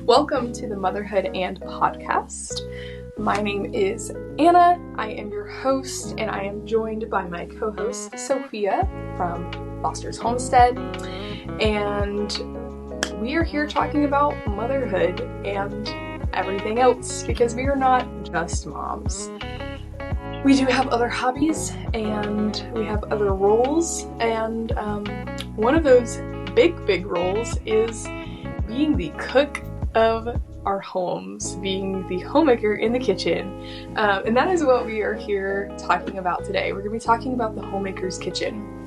Welcome to the Motherhood and podcast. My name is Anna. I am your host, and I am joined by my co-host Sophia from Foster's Homestead. And we are here talking about motherhood and everything else because we are not just moms. We do have other hobbies and we have other roles, and one of those big roles is being the cook of our homes, being the homemaker in the kitchen. And that is what we are here talking about today. We're going to be talking about the homemaker's kitchen.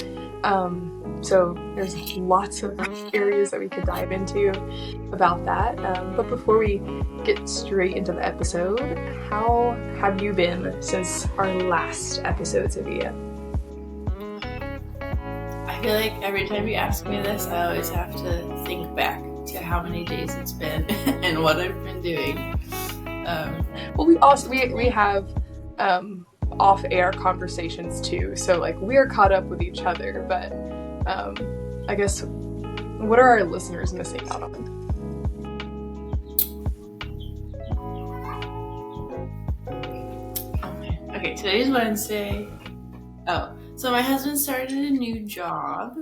So there's lots of areas that we could dive into about that. But before we get straight into the episode, how have you been since our last episode, Sophia? I feel like every time you ask me this, I always have to think back to how many days it's been and what I've been doing. Well, we have off-air conversations too, so like we are caught up with each other. But I guess, what are our listeners missing out on? Okay, today's Wednesday. So my husband started a new job.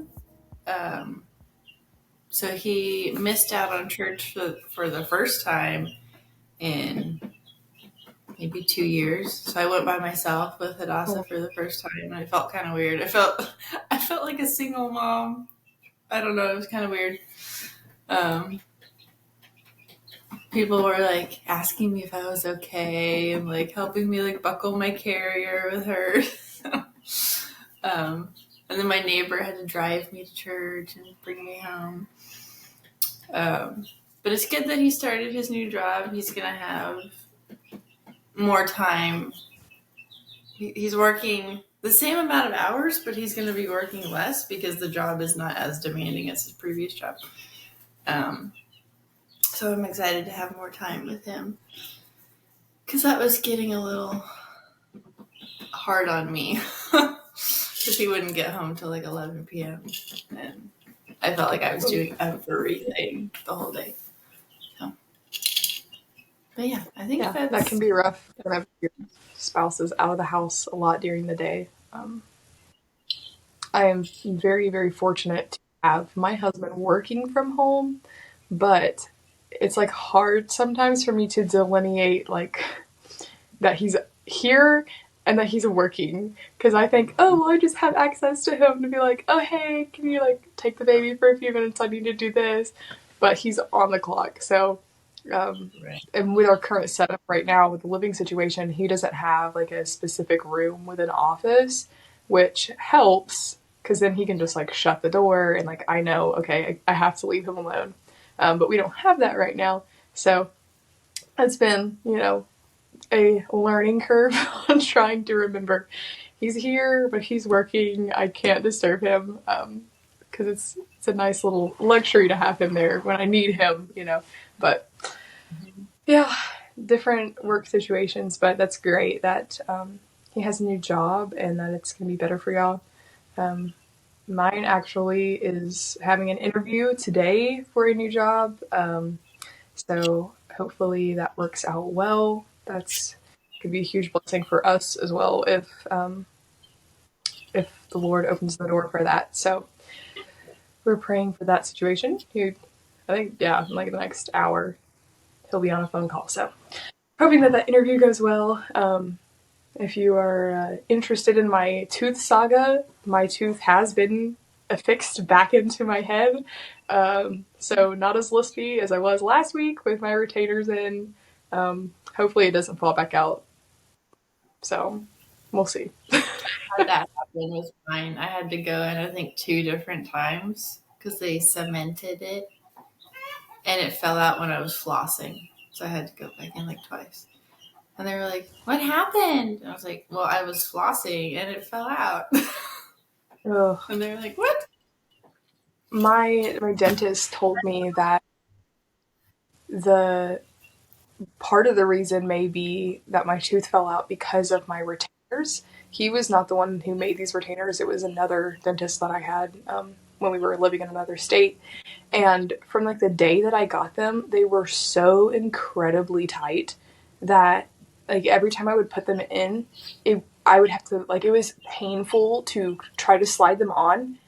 So he missed out on church for the first time in maybe 2 years. So I went by myself with Hadassah for the first time, and I felt kind of weird. I felt like a single mom. I don't know. It was kind of weird. People were like asking me if I was okay and like helping me like buckle my carrier with her. And then my neighbor had to drive me to church and bring me home. But it's good that he started his new job. He's going to have more time. He's working the same amount of hours, but he's going to be working less because the job is not as demanding as his previous job. So I'm excited to have more time with him because that was getting a little hard on me because he wouldn't get home till like 11 p.m. and I felt like I was doing everything the whole day. So, but yeah, I think that can be rough whenever your spouse is out of the house a lot during the day. I am very fortunate to have my husband working from home, but it's like hard sometimes for me to delineate like that he's here and that he's working, because I think, oh, well, I just have access to him to be like, oh, hey, can you like take the baby for a few minutes? I need to do this. But he's on the clock. So, and with our current setup right now with the living situation, he doesn't have like a specific room with an office, which helps because then he can just like shut the door and like, I know, okay, I have to leave him alone. But we don't have that right now. So it's been, a learning curve on trying to remember he's here, but he's working. I can't disturb him because it's a nice little luxury to have him there when I need him, But yeah, different work situations, but that's great that he has a new job and that it's going to be better for y'all. Mine actually is having an interview today for a new job. So hopefully that works out well. That's could be a huge blessing for us as well if the Lord opens the door for that. So we're praying for that situation. I think, in like the next hour, he'll be on a phone call. So hoping that interview goes well. If you are interested in my tooth saga, my tooth has been affixed back into my head. So not as lispy as I was last week with my retainers in. Hopefully it doesn't fall back out. So we'll see. How that happened with mine. I had to go in, I think, 2 different times because they cemented it and it fell out when I was flossing. So I had to go back in like twice. And they were like, what happened? And I was like, well, I was flossing and it fell out. Ugh. And they were like, what? My dentist told me that the part of the reason may be that my tooth fell out because of my retainers. He was not the one who made these retainers. It was another dentist that I had when we were living in another state. And from like the day that I got them, they were so incredibly tight that like every time I would put them in, I would have to like it was painful to try to slide them on.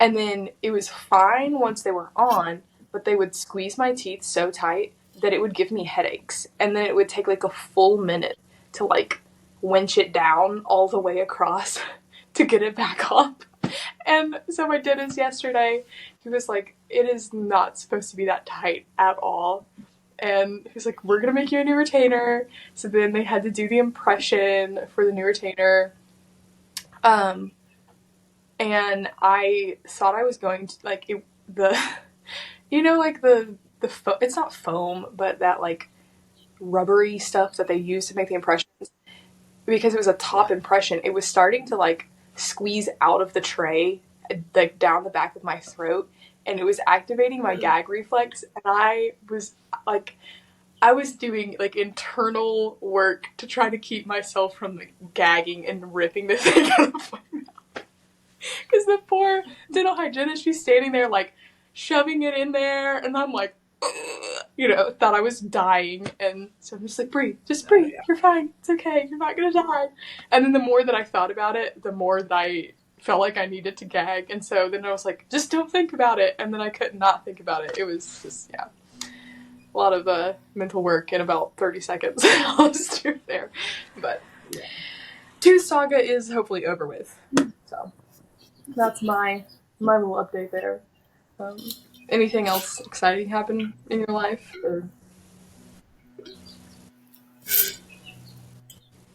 And then it was fine once they were on, but they would squeeze my teeth so tight that it would give me headaches. And then it would take like a full minute to like winch it down all the way across to get it back up. And so my dentist yesterday, he was like, it is not supposed to be that tight at all. And he was like, we're going to make you a new retainer. So then they had to do the impression for the new retainer. And I thought I was going to, like, like it's not foam, but that, like, rubbery stuff that they use to make the impressions. Because it was a top impression, it was starting to, like, squeeze out of the tray, like, down the back of my throat. And it was activating my gag reflex. And I was doing, like, internal work to try to keep myself from, like, gagging and ripping this thing out of my mouth. Because the poor dental hygienist, she's standing there, like, shoving it in there, and I'm like, thought I was dying. And so I'm just like, breathe, you're fine, it's okay, you're not gonna die. And then the more that I thought about it, the more that I felt like I needed to gag. And so then I was like, just don't think about it. And then I could not think about it. It was just, a lot of mental work in about 30 seconds. I was doing there. But tooth saga is hopefully over with. So that's my little update there. Anything else exciting happen in your life? Or?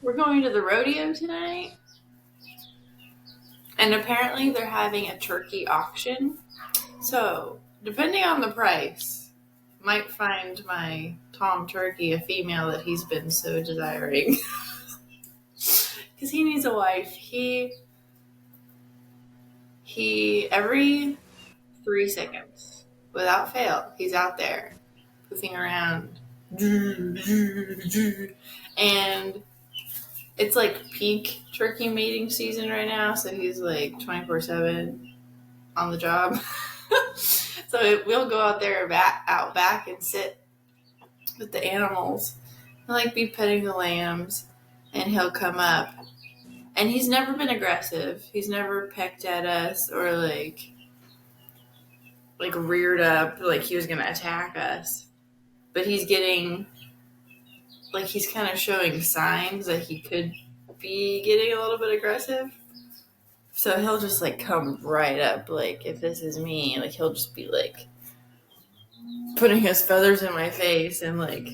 We're going to the rodeo tonight. And apparently they're having a turkey auction. So, depending on the price, might find my Tom Turkey a female that he's been so desiring. Because he needs a wife. He every 3 seconds, without fail, he's out there poofing around. And it's like peak turkey mating season right now, so he's like 24/7 on the job. So we'll go out there out back and sit with the animals and like be petting the lambs, and he'll come up. And he's never been aggressive. He's never pecked at us or like reared up like he was gonna attack us. But he's getting he's kind of showing signs that he could be getting a little bit aggressive. So he'll just like come right up, like if this is me, like he'll just be like putting his feathers in my face and like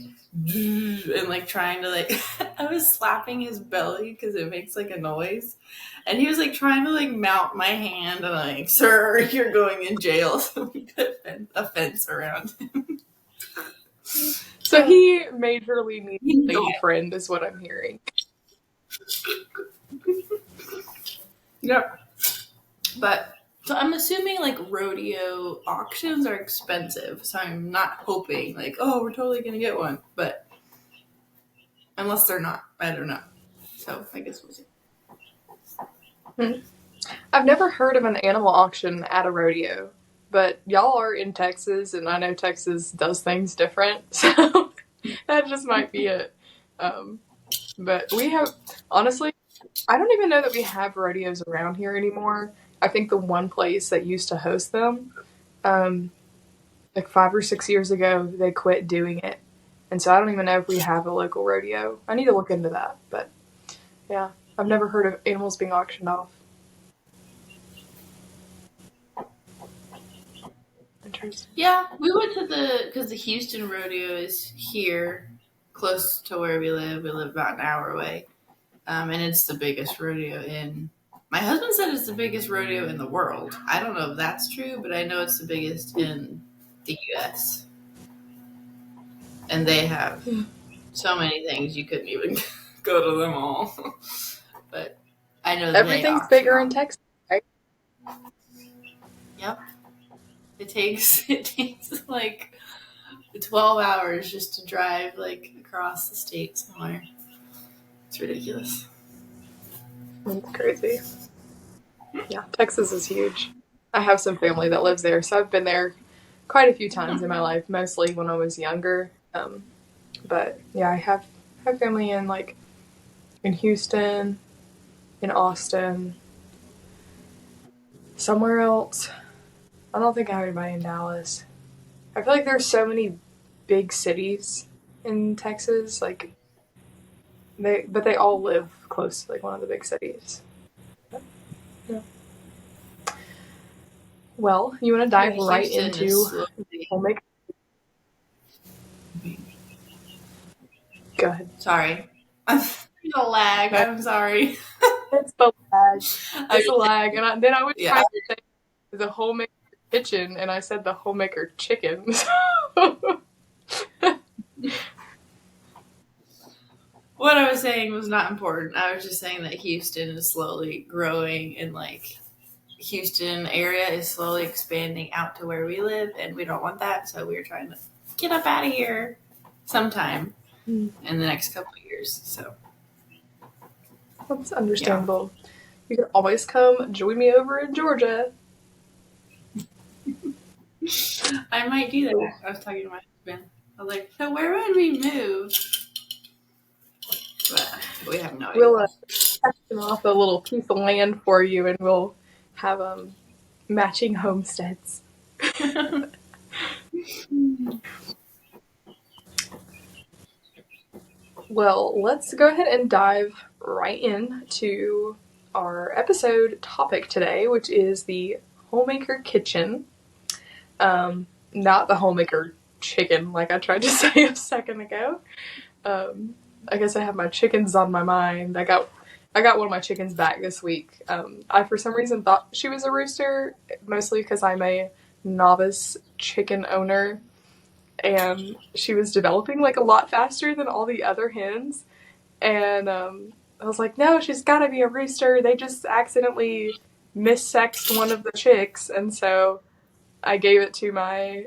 trying to like I was slapping his belly because it makes like a noise, and he was like trying to like mount my hand and like, sir, you're going in jail. So we put a fence around him. So he majorly needs a lady friend is what I'm hearing. Yep. But so I'm assuming like rodeo auctions are expensive, so I'm not hoping like, oh, we're totally gonna get one. But unless they're not, I don't know. So I guess we'll see. I've never heard of an animal auction at a rodeo, but y'all are in Texas, and I know Texas does things different, so that just might be it. But we have, honestly, I don't even know that we have rodeos around here anymore. I think the one place that used to host them, like 5 or 6 years ago, they quit doing it. And so I don't even know if we have a local rodeo. I need to look into that. But yeah, I've never heard of animals being auctioned off. Interesting. Yeah, we went to because the Houston rodeo is here, close to where we live. We live about an hour away. And it's the biggest rodeo my husband said it's the biggest rodeo in the world. I don't know if that's true, but I know it's the biggest in the U.S. And they have so many things you couldn't even go to them all. But I know everything's bigger in Texas, right? Yep. It takes like 12 hours just to drive like across the state somewhere. It's ridiculous. That's crazy. Yeah, Texas is huge. I have some family that lives there, so I've been there quite a few times in my life, mostly when I was younger. But yeah, I have family in like in Houston, in Austin, somewhere else. I don't think I have anybody in Dallas. I feel like there's so many big cities in Texas, like but they all live close to like one of the big cities. Yeah. Well, you want to Yeah, dive right Houston is into slowly. Homemaker? Go ahead. Sorry. I'm a lag. No, I'm sorry. it's the lag. I It's the just, lag, and then I was yeah. trying to say the Homemaker kitchen, and I said the Homemaker chicken. What I was saying was not important. I was just saying that Houston is slowly growing and like Houston area is slowly expanding out to where we live, and we don't want that, so we're trying to get up out of here sometime in the next couple of years. So That's yeah, understandable. You can always come join me over in Georgia. I might do that. I was talking to my husband. I was like, so where would we move? But we have no idea. We'll section off a little piece of land for you, and we'll have matching homesteads. Well, let's go ahead and dive right into our episode topic today, which is the Homemaker kitchen. Not the Homemaker chicken, like I tried to say a second ago. I guess I have my chickens on my mind. I got one of my chickens back this week. I for some reason thought she was a rooster, mostly because I'm a novice chicken owner, and she was developing like a lot faster than all the other hens. And I was like, no, she's got to be a rooster. They just accidentally missexed one of the chicks, and so I gave it to my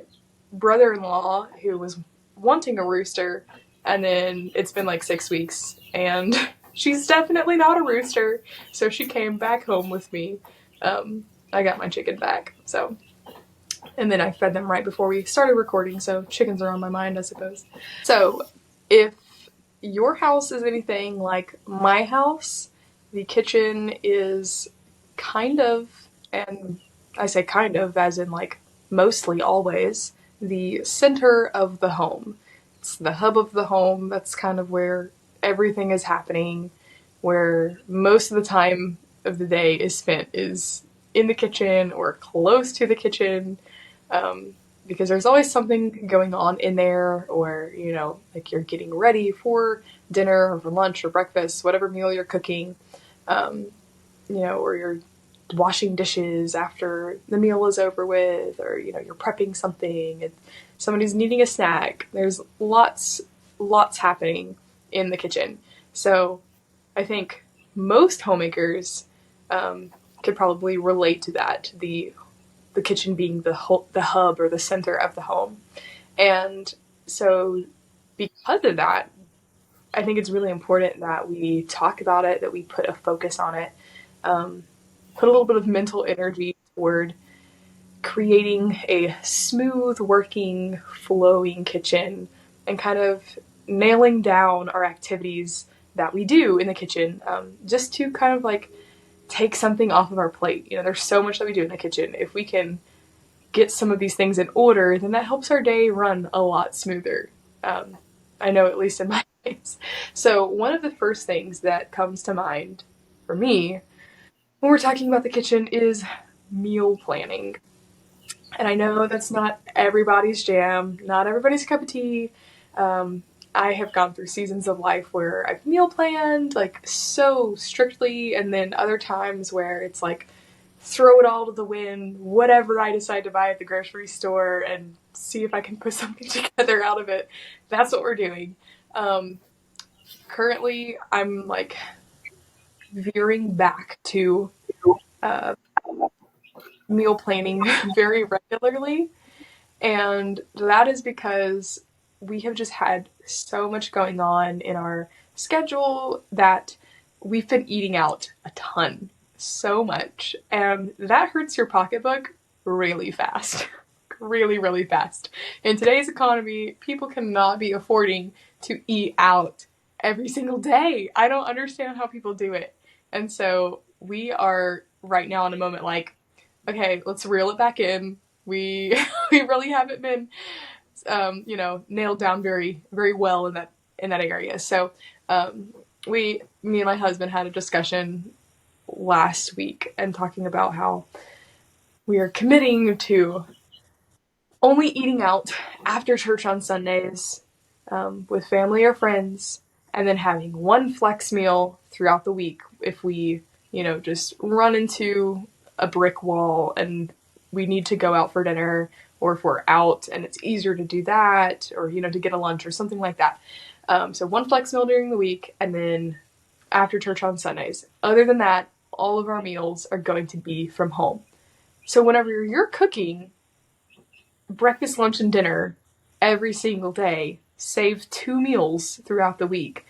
brother-in-law who was wanting a rooster, and then it's been like 6 weeks, and she's definitely not a rooster. So she came back home with me. I got my chicken back. So, and then I fed them right before we started recording. So chickens are on my mind, I suppose. So if your house is anything like my house, the kitchen is kind of, and I say kind of as in like mostly always, the center of the home. It's the hub of the home. That's kind of where everything is happening, where most of the time of the day is spent is in the kitchen or close to the kitchen. Because there's always something going on in there, or, like you're getting ready for dinner or for lunch or breakfast, whatever meal you're cooking, or you're washing dishes after the meal is over with, or, you're prepping something and somebody's needing a snack. There's lots happening in the kitchen. So I think most homemakers could probably relate to that, the kitchen being the hub or the center of the home. And so because of that, I think it's really important that we talk about it, that we put a focus on it, put a little bit of mental energy toward creating a smooth working, flowing kitchen, and kind of nailing down our activities that we do in the kitchen, just to kind of like take something off of our plate. There's so much that we do in the kitchen. If we can get some of these things in order, then that helps our day run a lot smoother. Um, I know, at least in my case. So, one of the first things that comes to mind for me when we're talking about the kitchen is meal planning. And I know that's not everybody's jam, not everybody's cup of tea. Um, I have gone through seasons of life where I've meal planned like so strictly, and then other times where it's like throw it all to the wind, whatever I decide to buy at the grocery store, and see if I can put something together out of it. That's what we're doing. Um, Currently, I'm like veering back to uh, meal planning very regularly. And that is because we have just had so much going on in our schedule that we've been eating out a ton. so much, and that hurts your pocketbook really fast. Really, really fast. In today's economy, people cannot be affording to eat out every single day. I don't understand how people do it. And so we are right now in a moment like, okay, let's reel it back in. We we really haven't been nailed down very very well in that area. So me and my husband had a discussion last week and talking about how we are committing to only eating out after church on Sundays with family or friends, and then having one flex meal throughout the week if we, just run into a brick wall and we need to go out for dinner, or if we're out and it's easier to do that, or, to get a lunch or something like that. So one flex meal during the week, and then after church on Sundays. Other than that, all of our meals are going to be from home. So whenever you're cooking breakfast, lunch, and dinner every single day, save 2 meals throughout the week,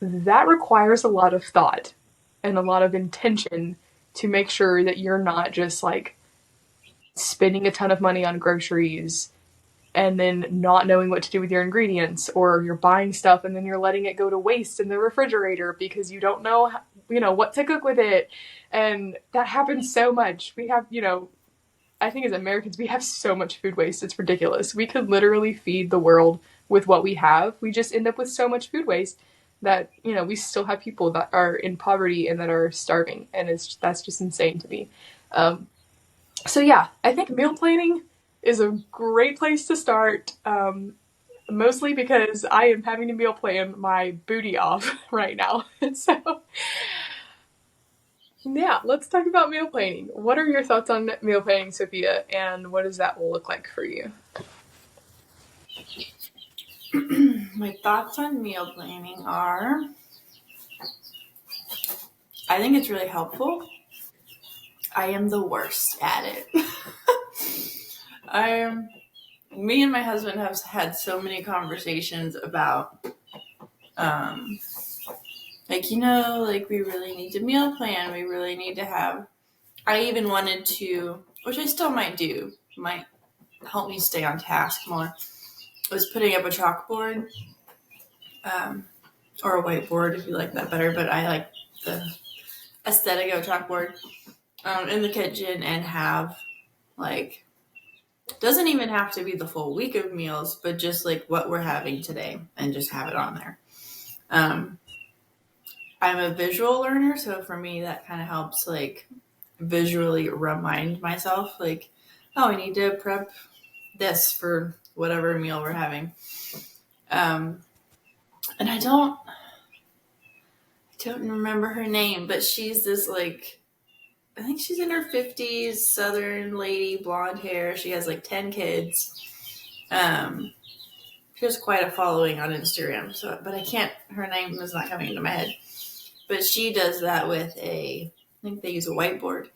that requires a lot of thought and a lot of intention to make sure that you're not just like spending a ton of money on groceries and then not knowing what to do with your ingredients, or you're buying stuff and then you're letting it go to waste in the refrigerator because you don't know, what to cook with it. And that happens so much. We have, I think as Americans, we have so much food waste. It's ridiculous. We could literally feed the world with what we have. We just end up with so much food waste that, we still have people that are in poverty and that are starving. And that's just insane to me. So yeah, I think meal planning is a great place to start. Mostly because I am having to meal plan my booty off right now. So yeah, let's talk about meal planning. What are your thoughts on meal planning, Sophia, and what does that look like for you? My thoughts on meal planning are, I think it's really helpful. I am the worst at it. Me and my husband have had so many conversations about, we really need to meal plan. We really need to have, I even wanted to, which I still might do, might help me stay on task more, was putting up a chalkboard, or a whiteboard if you like that better, but I like the aesthetic of a chalkboard in the kitchen, and have doesn't even have to be the full week of meals, but just like what we're having today, and just have it on there. I'm a visual learner, so for me that kind of helps visually remind myself I need to prep this for whatever meal we're having. And I don't remember her name, but she's this I think she's in her 50s, Southern lady, blonde hair. She has 10 kids. She has quite a following on Instagram, but her name is not coming into my head. But she does that with I think they use a whiteboard.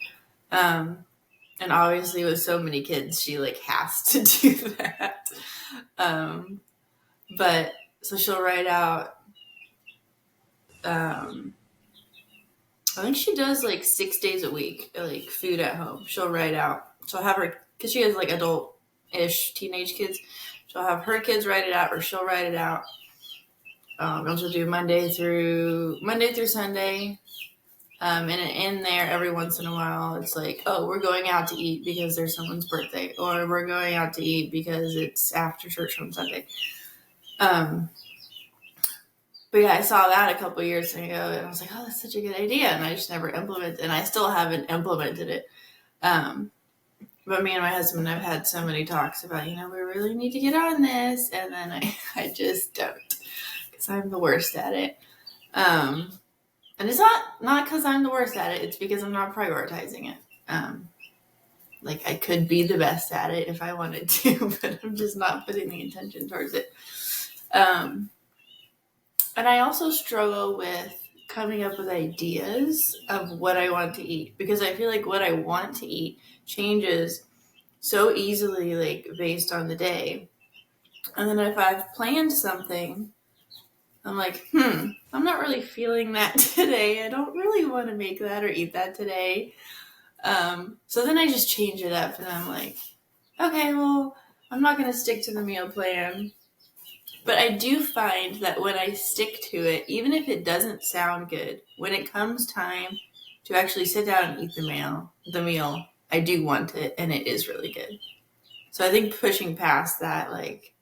And obviously with so many kids, she has to do that. But so she'll write out, I think she does 6 days a week, food at home. She'll have her, because she has adult-ish teenage kids. She'll have her kids write it out, or she'll write it out. And she'll do Monday through Sunday. And in there, every once in a while, it's we're going out to eat because there's someone's birthday, or we're going out to eat because it's after church on Sunday. But yeah, I saw that a couple of years ago, and I was like, oh, that's such a good idea. And I just never implemented it, and I still haven't implemented it. But me and my husband have had so many talks about, we really need to get on this. And then I just don't, because I'm the worst at it. And it's not because I'm the worst at it. It's because I'm not prioritizing it. I could be the best at it if I wanted to, but I'm just not putting the intention towards it. And I also struggle with coming up with ideas of what I want to eat, because I feel like what I want to eat changes so easily, based on the day. And then if I've planned something, I'm like, I'm not really feeling that today. I don't really want to make that or eat that today. So then I just change it up and I'm like, okay, well, I'm not going to stick to the meal plan. But I do find that when I stick to it, even if it doesn't sound good, when it comes time to actually sit down and eat the meal, I do want it and it is really good. So I think pushing past that, like,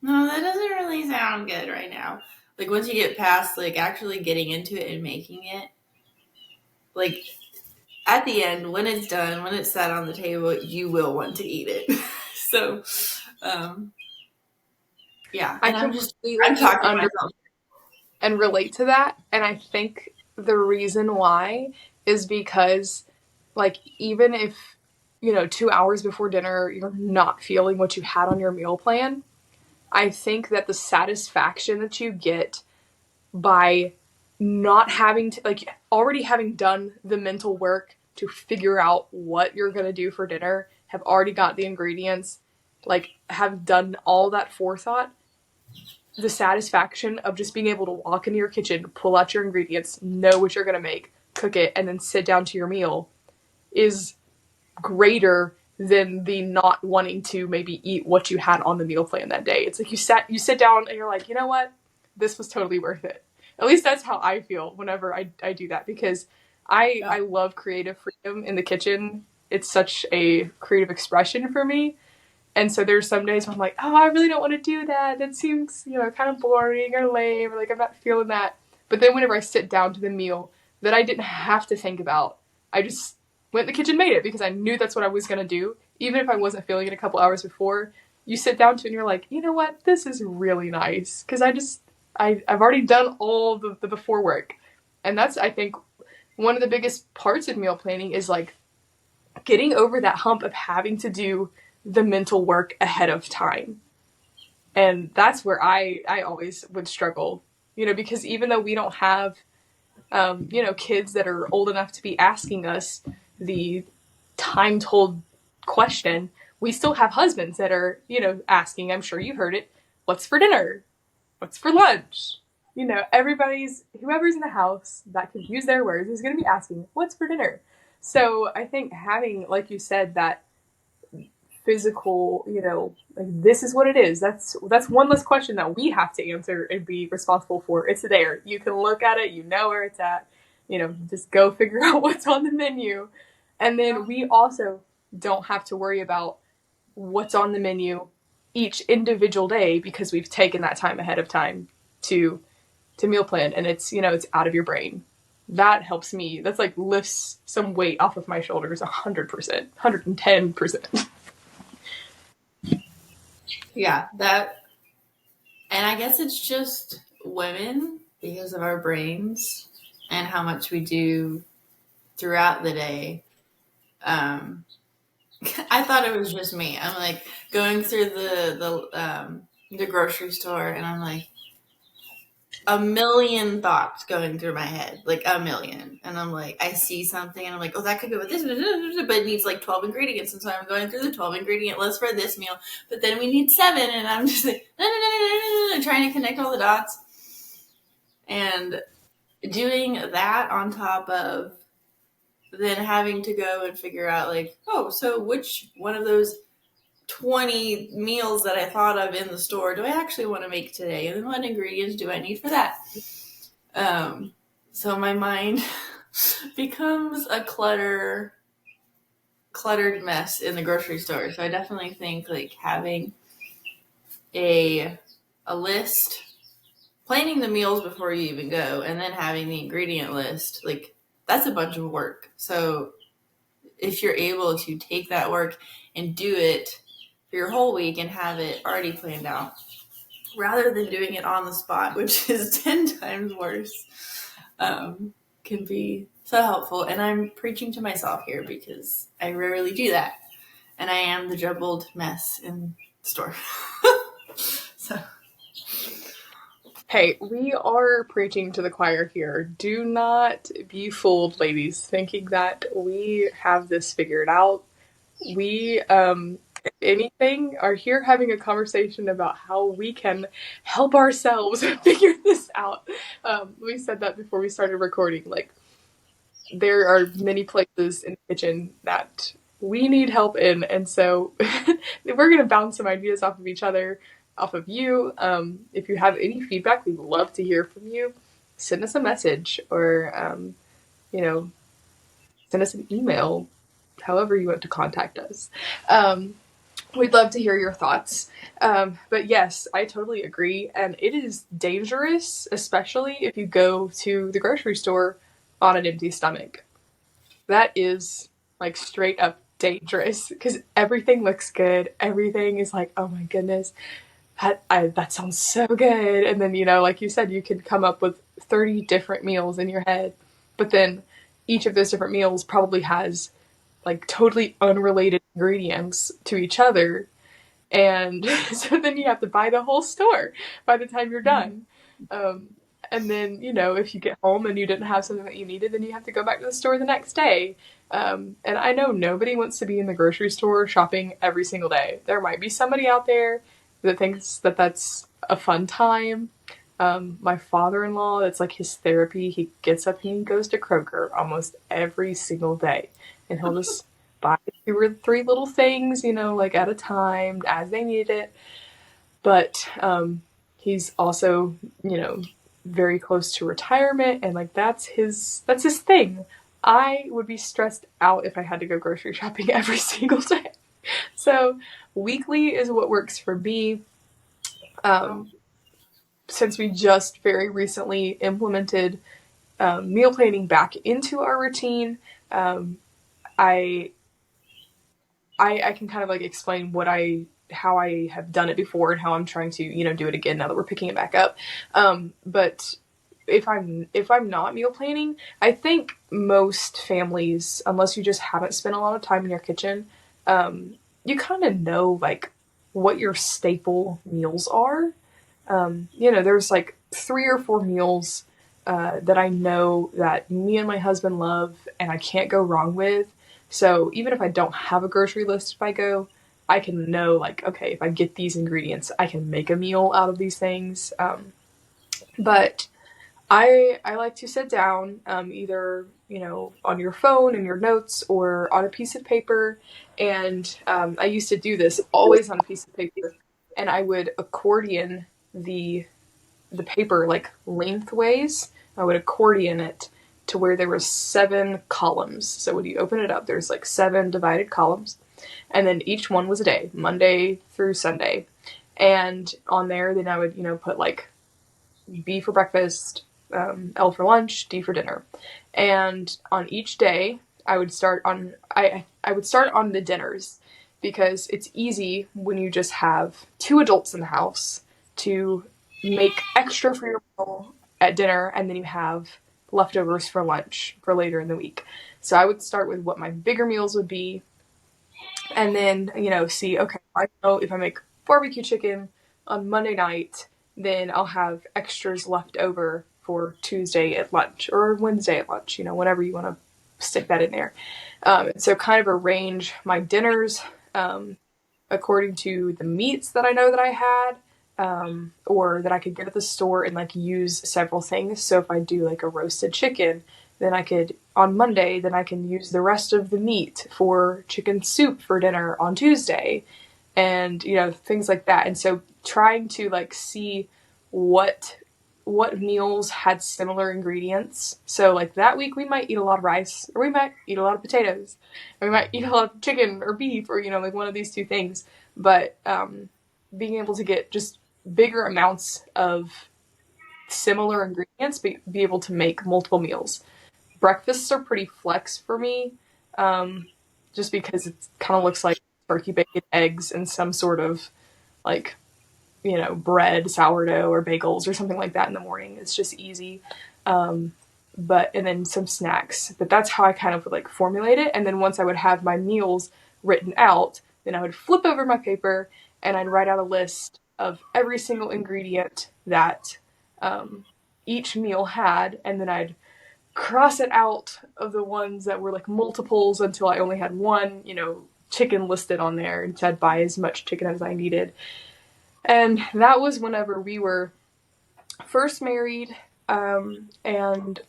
no, that doesn't really sound good right now. Like once you get past like actually getting into it and making it, like at the end, when it's done, when it's sat on the table, you will want to eat it. So, um, yeah, I and I'm completely talking to under myself. and relate to that. And I think the reason why is because, like, even if, 2 hours before dinner, you're not feeling what you had on your meal plan, I think that the satisfaction that you get by not having to, like, already having done the mental work to figure out what you're going to do for dinner, have already got the ingredients, like, have done all that forethought, the satisfaction of just being able to walk into your kitchen, pull out your ingredients, know what you're going to make, cook it, and then sit down to your meal is greater than the not wanting to maybe eat what you had on the meal plan that day. It's like you sit down and you're like, you know what? This was totally worth it. At least that's how I feel whenever I do that, because I love creative freedom in the kitchen. It's such a creative expression for me. And so there's some days where I'm like, oh, I really don't want to do that. That seems, kind of boring or lame, or like I'm not feeling that. But then whenever I sit down to the meal that I didn't have to think about, I just went in the kitchen, made it because I knew that's what I was going to do. Even if I wasn't feeling it a couple hours before, you sit down to it and you're like, you know what? This is really nice. Because I've already done all the before work. And that's, I think, one of the biggest parts of meal planning is like getting over that hump of having to do the mental work ahead of time. And that's where I always would struggle, because even though we don't have, kids that are old enough to be asking us the time told question, we still have husbands that are, asking, I'm sure you heard it, what's for dinner? What's for lunch? Whoever's in the house that can use their words is going to be asking, what's for dinner? So I think having, like you said, that physical, like this is what it is. That's one less question that we have to answer and be responsible for. It's there. You can look at it, you know where it's at. Just go figure out what's on the menu. And then we also don't have to worry about what's on the menu each individual day because we've taken that time ahead of time to meal plan, and it's out of your brain. That helps me. That's like lifts some weight off of my shoulders 100%, 110%. Yeah, that, and I guess it's just women because of our brains and how much we do throughout the day. Um, I thought it was just me. I'm like going through the grocery store, and I'm like a million thoughts going through my head, like a million. And I'm like, I see something, and I'm like, oh, that could go with this, but it needs like 12 ingredients, and so I'm going through the 12 ingredient list for this meal. But then we need 7, and I'm just like trying to connect all the dots, and doing that on top of then having to go and figure out like, oh, so which one of those 20 meals that I thought of in the store do I actually want to make today? And then what ingredients do I need for that? Um, so my mind becomes a cluttered mess in the grocery store. So I definitely think like having a list, planning the meals before you even go, and then having the ingredient list, like that's a bunch of work. So if you're able to take that work and do it for your whole week and have it already planned out rather than doing it on the spot, which is 10 times worse, can be so helpful. And I'm preaching to myself here because I rarely do that. And I am the jumbled mess in the store. So, Hey, we are preaching to the choir here. Do not be fooled, ladies, thinking that we have this figured out. We anything, are here having a conversation about how we can help ourselves figure this out. We said that before we started recording. Like, there are many places in the kitchen that we need help in, and so we're going to bounce some ideas off of each other, off of you. If you have any feedback, we'd love to hear from you. Send us a message, or you know, send us an email, however you want to contact us. We'd love to hear your thoughts. But yes, I totally agree. And it is dangerous, especially if you go to the grocery store on an empty stomach. That is like straight up dangerous because everything looks good. Everything is like, oh my goodness, that sounds so good. And then, like you said, you could come up with 30 different meals in your head. But then each of those different meals probably has like totally unrelated ingredients to each other. And so then you have to buy the whole store by the time you're done. Um, and then, if you get home and you didn't have something that you needed, then you have to go back to the store the next day. And I know nobody wants to be in the grocery store shopping every single day. There might be somebody out there that thinks that that's a fun time. My father-in-law, that's like his therapy. He gets up and he goes to Kroger almost every single day. And he'll just buy 2 or 3 little things, like at a time as they need it. But he's also, very close to retirement, and like that's his thing. I would be stressed out if I had to go grocery shopping every single day. So weekly is what works for me. Um, since we just very recently implemented meal planning back into our routine, um, I I can kind of like explain how I have done it before and how I'm trying to do it again now that we're picking it back up. But if I'm not meal planning, I think most families, unless you just haven't spent a lot of time in your kitchen, you kind of know like what your staple meals are. There's like 3 or 4 meals that I know that me and my husband love and I can't go wrong with. So even if I don't have a grocery list, if I go, I can know like, okay, if I get these ingredients, I can make a meal out of these things. But I like to sit down, either on your phone in your notes or on a piece of paper, and I used to do this always on a piece of paper, and I would accordion the paper like lengthways. I would accordion it to where there were 7 columns. So when you open it up, there's like 7 divided columns, and then each one was a day, Monday through Sunday. And on there, then I would put like B for breakfast, L for lunch, D for dinner. And on each day, I would start on the dinners because it's easy when you just have 2 adults in the house to make extra for your meal at dinner, and then you have leftovers for lunch for later in the week. So I would start with what my bigger meals would be, and then see, okay, I know if I make barbecue chicken on Monday night, then I'll have extras left over for Tuesday at lunch or Wednesday at lunch, whenever you want to stick that in there. So kind of arrange my dinners according to the meats that I know that I had, or that I could get at the store and like use several things. So if I do like a roasted chicken, then I could, on Monday, then I can use the rest of the meat for chicken soup for dinner on Tuesday, and things like that. And so trying to like see what meals had similar ingredients. So like that week we might eat a lot of rice, or we might eat a lot of potatoes, or we might eat a lot of chicken or beef, or like one of these 2 things. But being able to get just bigger amounts of similar ingredients, be able to make multiple meals. Breakfasts are pretty flex for me, just because it kind of looks like turkey, bacon, eggs, and some sort of like bread, sourdough, or bagels or something like that in the morning. It's just easy. And then some snacks. But that's how I kind of would like formulate it. And then once I would have my meals written out, then I would flip over my paper and I'd write out a list of every single ingredient that each meal had, and then I'd cross it out of the ones that were like multiples until I only had one, chicken listed on there and said buy as much chicken as I needed. And that was whenever we were first married, and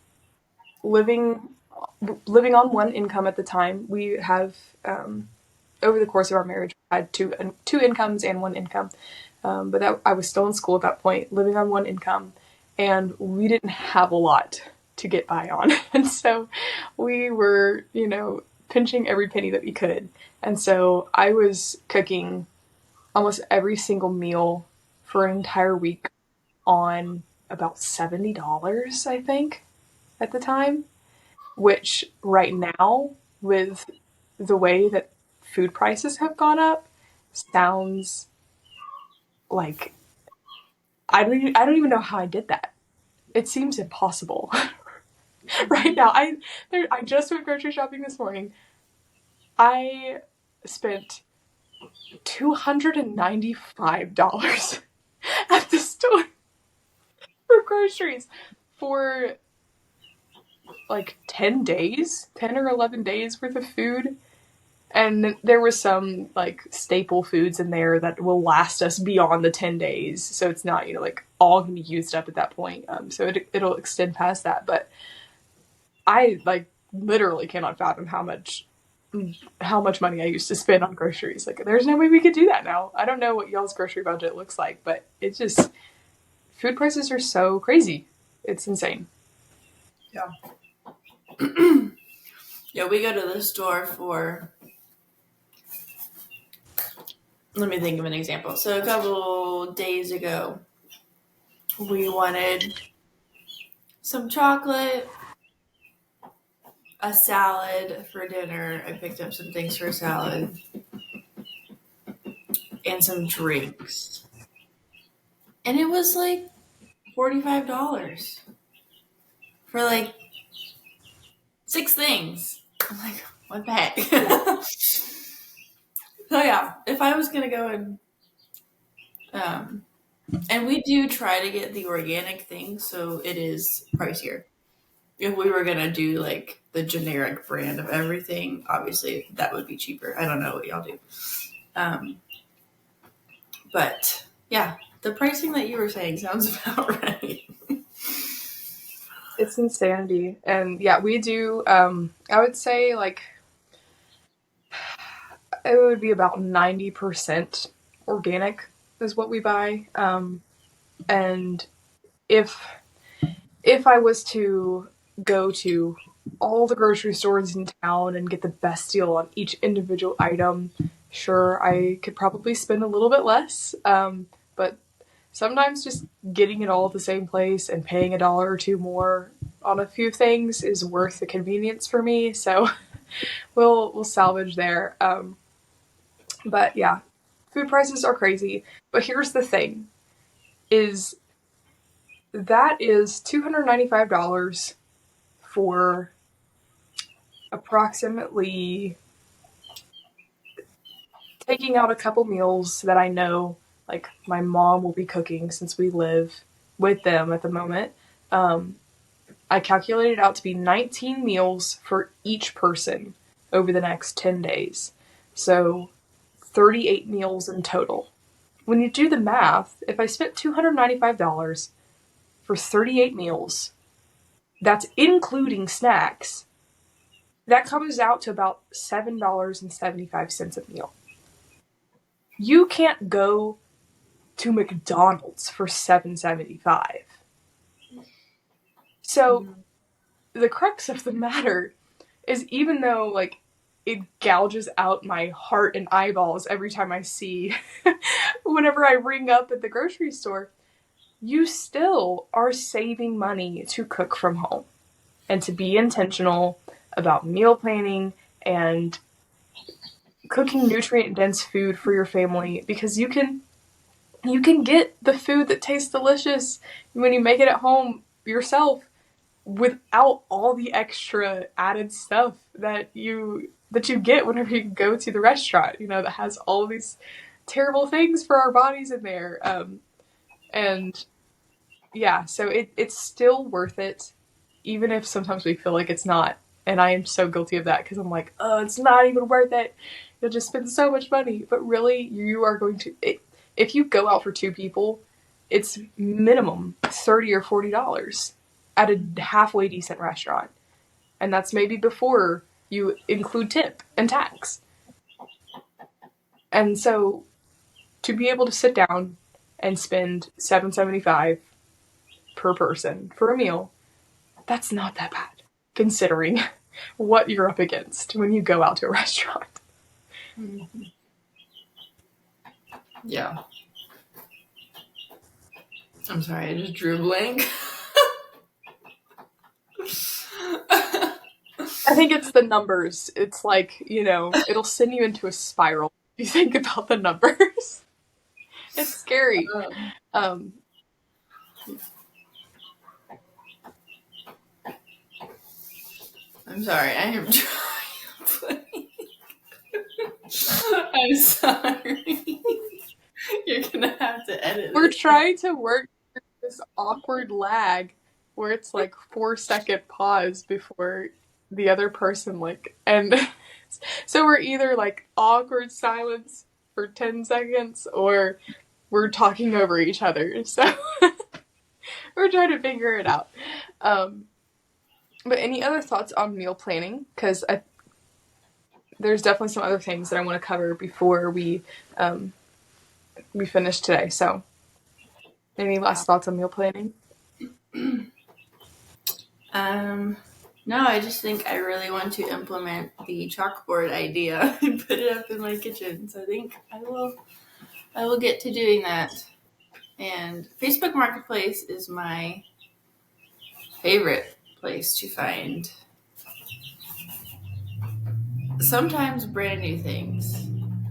living on one income at the time. We have, over the course of our marriage, had two incomes and one income. But I was still in school at that point, living on one income, and we didn't have a lot to get by on. And so we were, pinching every penny that we could. And so I was cooking almost every single meal for an entire week on about $70, I think, at the time, which right now, with the way that food prices have gone up, sounds like I don't even know how I did that. It seems impossible. Right now, I just went grocery shopping this morning. I spent $295 at the store for groceries for like 10 days, 10 or 11 days worth of food. And there was some like staple foods in there that will last us beyond the 10 days. So it's not, like all can be used up at that point. So it'll extend past that. But I like literally cannot fathom how much money I used to spend on groceries. Like there's no way we could do that now. I don't know what y'all's grocery budget looks like, but it just, food prices are so crazy. It's insane. Yeah. Yeah, we go to the store for, let me think of an example. So a couple days ago, we wanted some chocolate, a salad for dinner. I picked up some things for a salad, and some drinks. And it was like $45 for like 6 things. I'm like, what the heck? So yeah, if I was gonna go and we do try to get the organic things, so it is pricier. If we were gonna do like the generic brand of everything, obviously that would be cheaper. I don't know what y'all do. But yeah, the pricing that you were saying sounds about right. It's insanity. And yeah, we do, I would say like, it would be about 90% organic is what we buy. And if I was to go to all the grocery stores in town and get the best deal on each individual item, sure, I could probably spend a little bit less. But sometimes just getting it all at the same place and paying $1 or $2 more on a few things is worth the convenience for me. So we'll salvage there. But yeah, food prices are crazy. But here's the thing: is that is $295 for approximately, taking out a couple meals that I know like my mom will be cooking since we live with them at the moment. I calculated it out to be 19 meals for each person over the next 10 days. So 38 meals in total. When you do the math, if I spent $295 for 38 meals, that's including snacks, that comes out to about $7.75 a meal. You can't go to McDonald's for $7.75. So the crux of the matter is, even though like it gouges out my heart and eyeballs every time I see whenever I ring up at the grocery store, you still are saving money to cook from home and to be intentional about meal planning and cooking nutrient dense food for your family, because you can get the food that tastes delicious when you make it at home yourself without all the extra added stuff that you get whenever you go to the restaurant, that has all these terrible things for our bodies in there. And yeah, so it's still worth it, even if sometimes we feel like it's not. And I am so guilty of that, because I'm like, oh, it's not even worth it. You'll just spend so much money. But really, you are going to, if you go out for two people, it's minimum $30 or $40 at a halfway decent restaurant. And that's maybe before you include tip and tax. And so to be able to sit down and spend $7.75 per person for a meal, that's not that bad considering what you're up against when you go out to a restaurant. Mm-hmm. Yeah. I'm sorry, I just drew a blank. I think it's the numbers. It's like, it'll send you into a spiral if you think about the numbers. It's scary. I'm sorry, I am drawing a blank. I'm sorry. You're gonna have to edit We're it. trying to work through this awkward lag where it's like 4-second pause before the other person and so we're either like awkward silence for 10 seconds or we're talking over each other. So we're trying to figure it out. But any other thoughts on meal planning? Because there's definitely some other things that I want to cover before we finish today. So any last thoughts on meal planning? No, I just think I really want to implement the chalkboard idea and put it up in my kitchen. So I think I will get to doing that. And Facebook Marketplace is my favorite place to find sometimes brand new things,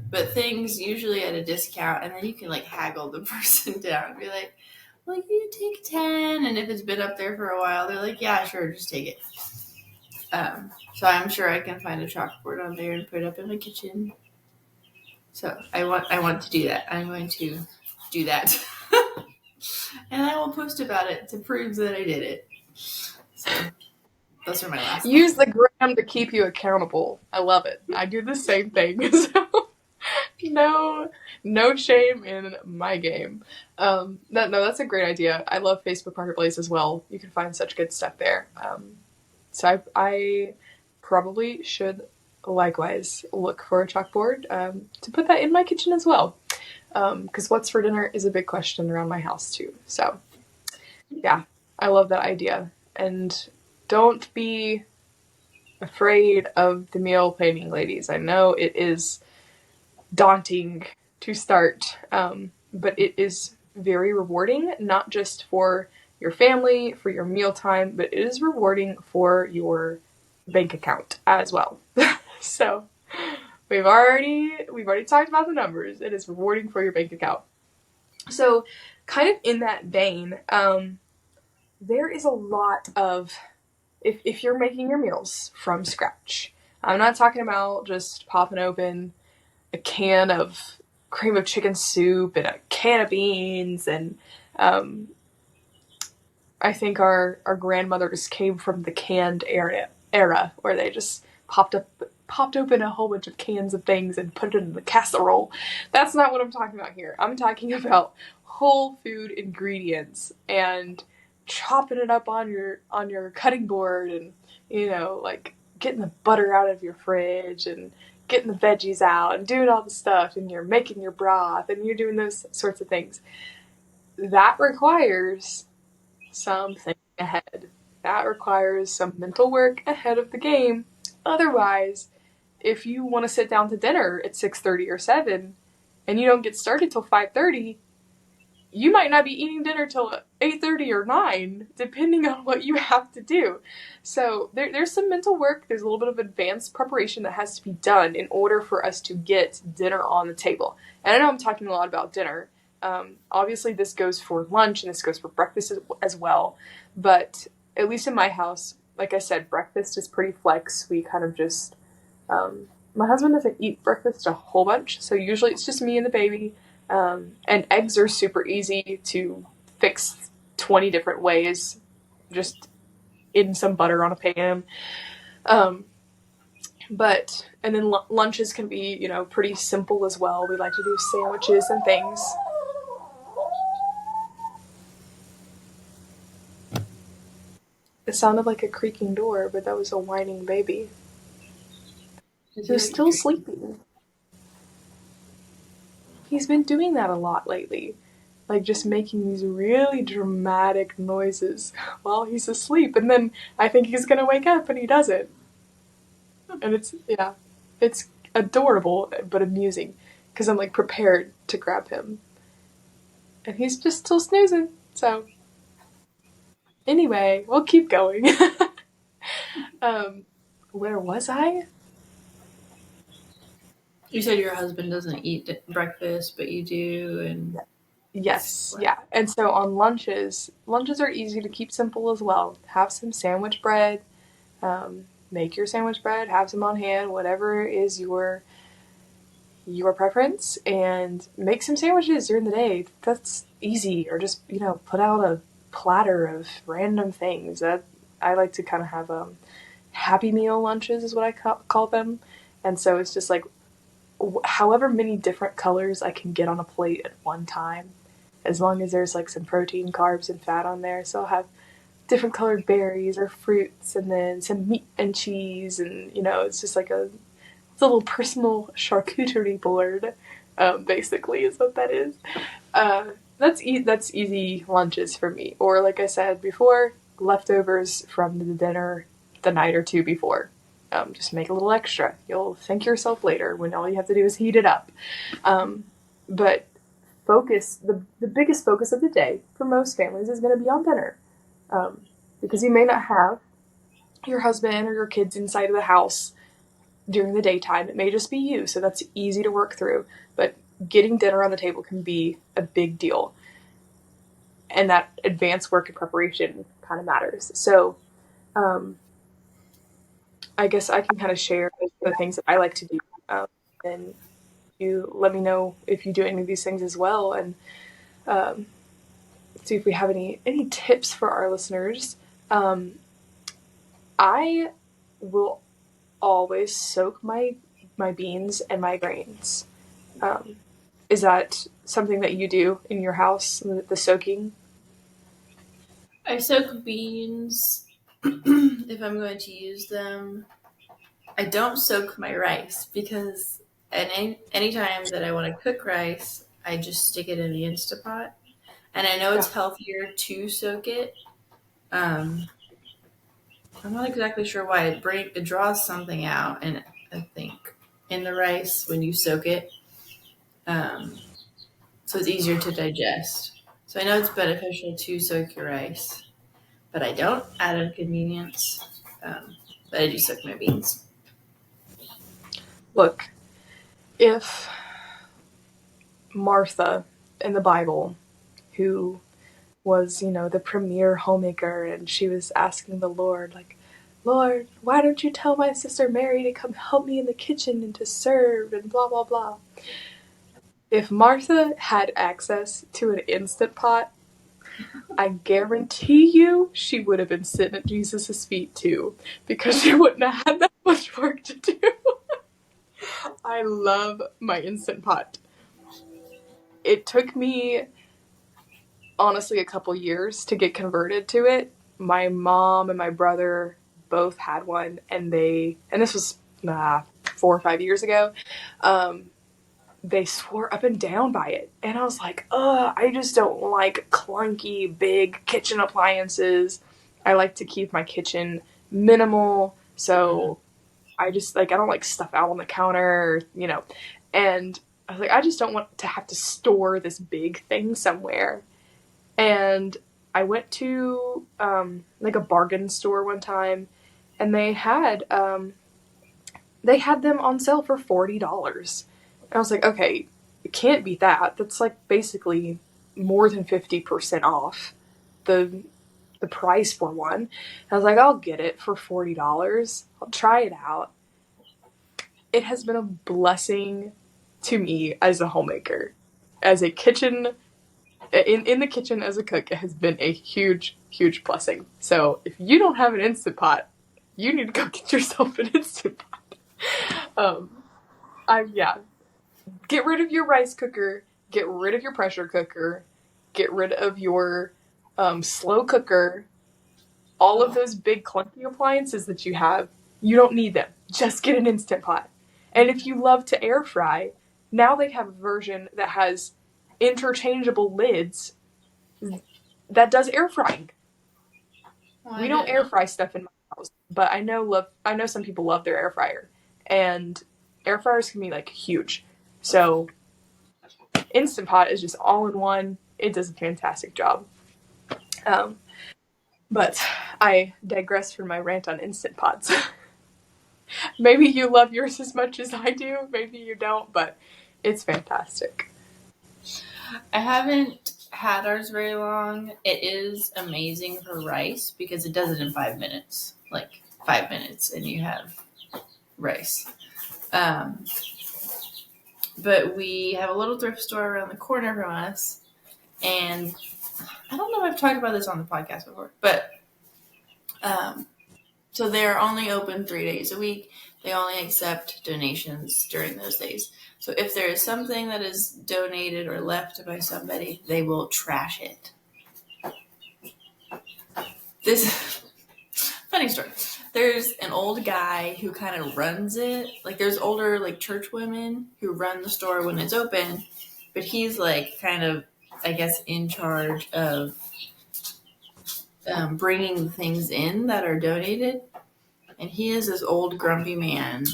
but things usually at a discount, and then you can like haggle the person down and be like, well, you take 10, and if it's been up there for a while, they're like, yeah, sure, just take it. So I'm sure I can find a chalkboard on there and put it up in my kitchen. So I want to do that. I'm going to do that. And I will post about it to prove that I did it. So those are my last Use the gram to keep you accountable. I love it. I do the same thing. So no shame in my game. That's a great idea. I love Facebook Marketplace as well. You can find such good stuff there. So I probably should likewise look for a chalkboard to put that in my kitchen as well. Because what's for dinner is a big question around my house too. So yeah, I love that idea. And don't be afraid of the meal planning, ladies. I know it is daunting to start, but it is very rewarding, not just for your family, for your mealtime, but it is rewarding for your bank account as well. So we've already talked about the numbers. It is rewarding for your bank account. So kind of in that vein, there is a lot of, if you're making your meals from scratch, I'm not talking about just popping open a can of cream of chicken soup and a can of beans, and I think our grandmother just came from the canned era where they just popped open a whole bunch of cans of things and put it in the casserole. That's not what I'm talking about here. I'm talking about whole food ingredients and chopping it up on your cutting board, and like getting the butter out of your fridge and getting the veggies out and doing all the stuff, and you're making your broth and you're doing those sorts of things. That requires some thinking ahead. That requires some mental work ahead of the game. Otherwise, if you want to sit down to dinner at 6:30 or 7 and you don't get started till 5:30, you might not be eating dinner till 8:30 or 9, depending on what you have to do. So there's some mental work. There's a little bit of advanced preparation that has to be done in order for us to get dinner on the table. And I know I'm talking a lot about dinner. Obviously, this goes for lunch and this goes for breakfast as well. But at least in my house, like I said, breakfast is pretty flex. We kind of just, my husband doesn't eat breakfast a whole bunch, so usually it's just me and the baby. And eggs are super easy to fix 20 different ways, just in some butter on a pan. But, and then lunches can be, pretty simple as well. We like to do sandwiches and things. It sounded like a creaking door, but that was a whining baby. Does He he was like to still treat? sleeping. He's been doing that a lot lately. Like just making these really dramatic noises while he's asleep. And then I think he's gonna wake up and he doesn't. And yeah, it's adorable but amusing because I'm like prepared to grab him. And he's just still snoozing. So, anyway, we'll keep going. um, where was I? You said your husband doesn't eat breakfast, but you do, and it's Yes, what? yeah. And so on lunches are easy to keep simple as well. Have some sandwich bread. Make your sandwich bread, have some on hand, whatever is your preference, and make some sandwiches during the day. That's easy. Or just put out a platter of random things. That I like to kind of have happy meal lunches is what I call them, and so it's just like however many different colors I can get on a plate at one time, as long as there's like some protein, carbs, and fat on there. So I'll have different colored berries or fruits, and then some meat and cheese, and it's just like it's a little personal charcuterie board. Basically, is what that is. Uh, that's easy lunches for me. Or like I said before, leftovers from the dinner the night or two before. Just make a little extra. You'll thank yourself later when all you have to do is heat it up. But the biggest focus of the day for most families is going to be on dinner, um, because you may not have your husband or your kids inside of the house during the daytime. It may just be you, so that's easy to work through. But getting dinner on the table can be a big deal, and that advanced work and preparation kind of matters. So, um, I guess I can kind of share the things that I like to do, and you let me know if you do any of these things as well, and um, see if we have any tips for our listeners. Um, I will always soak my beans and my grains. Um, is that something that you do in your house, the soaking? I soak beans if I'm going to use them. I don't soak my rice because any time that I want to cook rice, I just stick it in the Instapot. And I know Yeah. it's healthier to soak it. Um, I'm not exactly sure why it draws something out, and I think in the rice when you soak it, um, so it's easier to digest. So I know it's beneficial to soak your rice, but I don't out of convenience. But I do soak my beans. Look, if Martha in the Bible, who was, the premier homemaker, and she was asking the Lord, like, Lord, why don't you tell my sister Mary to come help me in the kitchen and to serve and blah, blah, blah. If Martha had access to an instant pot, I guarantee you she would have been sitting at Jesus' feet too, because she wouldn't have had that much work to do. I love my instant pot. It took me honestly a couple years to get converted to it. My mom and my brother both had one, and this was 4 or 5 years ago. Um, they swore up and down by it, and I was like, ugh, I just don't like clunky, big kitchen appliances. I like to keep my kitchen minimal, so I just like I don't like stuff out on the counter, and I was like, I just don't want to have to store this big thing somewhere. And I went to like a bargain store one time, and they had them on sale for $40. And I was like, okay, you can't beat that. That's like basically more than 50% off the the price for one. And I was like, I'll get it for $40. I'll try it out. It has been a blessing to me as a homemaker, as a kitchen in the kitchen as a cook. It has been a huge blessing. So if you don't have an instant pot, you need to go get yourself an instant pot. um, yeah. Get rid of your rice cooker. Get rid of your pressure cooker. Get rid of your slow cooker. All of Oh, those big clunky appliances that you have, you don't need them. Just get an Instant Pot. And if you love to air fry, now they have a version that has interchangeable lids that does air frying. well, I We don't didn't air know. fry stuff in my house, but I know some people love their air fryer. And air fryers can be like huge. So Instant Pot is just all in one. It does a fantastic job. Um, but I digress from my rant on Instant Pots. Maybe you love yours as much as I do. Maybe you don't, but it's fantastic. I haven't had ours very long. It is amazing for rice because it does it in 5 minutes. Like 5 minutes, and you have rice. Um, but we have a little thrift store around the corner from us, and I don't know if I've talked about this on the podcast before, but um, so they're only open 3 days a week. They only accept donations during those days. So if there is something that is donated or left by somebody, they will trash it. This funny story. There's an old guy who kind of runs it. Like there's older like church women who run the store when it's open, but he's like kind of, I guess, in charge of bringing things in that are donated. And he is this old grumpy man.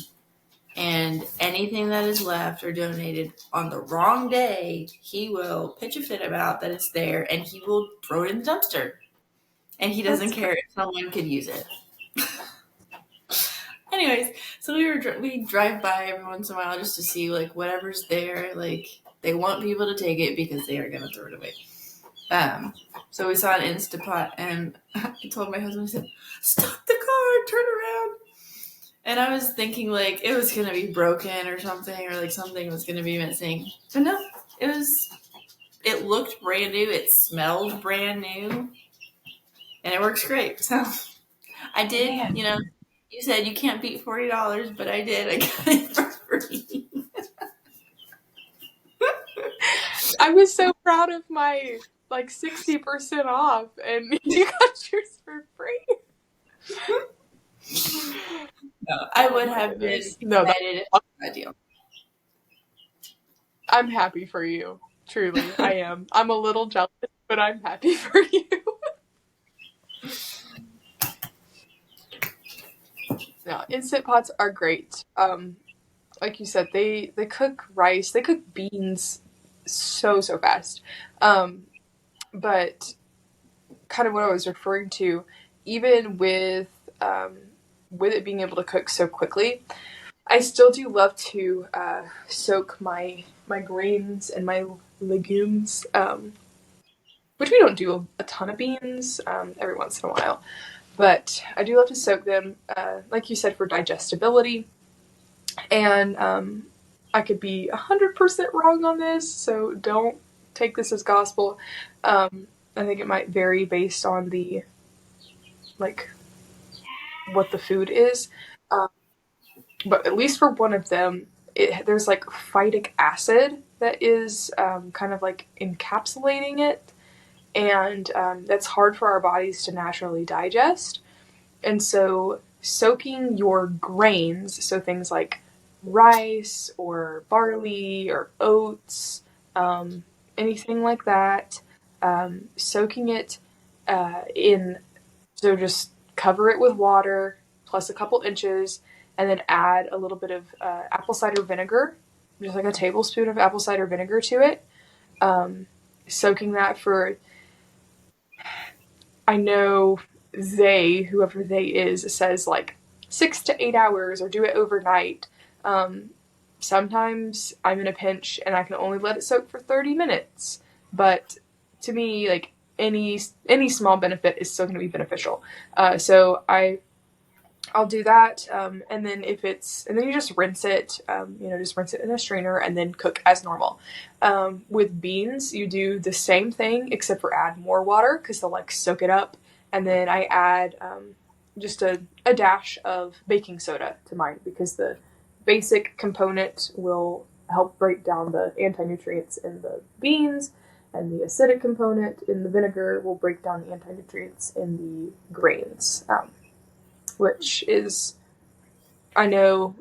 And anything that is left or donated on the wrong day, he will pitch a fit about that it's there, and he will throw it in the dumpster. And he doesn't That's care if someone could use it. Anyways, so we drive by every once in a while just to see like whatever's there. Like they want people to take it because they are gonna throw it away. So we saw an Instapot, and I told my husband, I said, "Stop the car, turn around." And I was thinking like it was gonna be broken or something, or like something was gonna be missing. But no, it was. It looked brand new. It smelled brand new, and it works great. So I did, man. you said you can't beat $40, but I did. I got it for free. I was so proud of my like 60% off, and you got yours for free. No, I Oh would my have been goodness. No, that's excited if awesome. it was a deal. I'm happy for you. Truly, I am. I'm a little jealous, but I'm happy for you. No, Instant Pots are great. Like you said, they cook rice, they cook beans so fast. Um, but kind of what I was referring to, even um, with it being able to cook so quickly, I still do love to soak my grains and my legumes, which we don't do a ton of beans every once in a while, but I do love to soak them, like you said, for digestibility. And I could be 100% wrong on this, so don't take this as gospel. I think it might vary based on the like what the food is. Um, but at least for one of them, there's like phytic acid that is kind of like encapsulating it, and that's hard for our bodies to naturally digest. And so, soaking your grains, so things like rice or barley or oats, anything like that, soaking it in, so just cover it with water plus a couple inches, and then add a little bit of apple cider vinegar, just like a tablespoon of apple cider vinegar to it. Um, Soaking that for, I know whoever they is, says like 6 to 8 hours or do it overnight. Um, Sometimes I'm in a pinch and I can only let it soak for 30 minutes. But to me, like any small benefit is still going to be beneficial. So I'll do that, and then and then you just rinse it. Just rinse it in a strainer and then cook as normal. With beans, you do the same thing except for add more water because they'll like soak it up, and then I add just a dash of baking soda to mine because basic component will help break down the anti-nutrients in the beans, and the acidic component in the vinegar will break down the anti-nutrients in the grains, which is, I know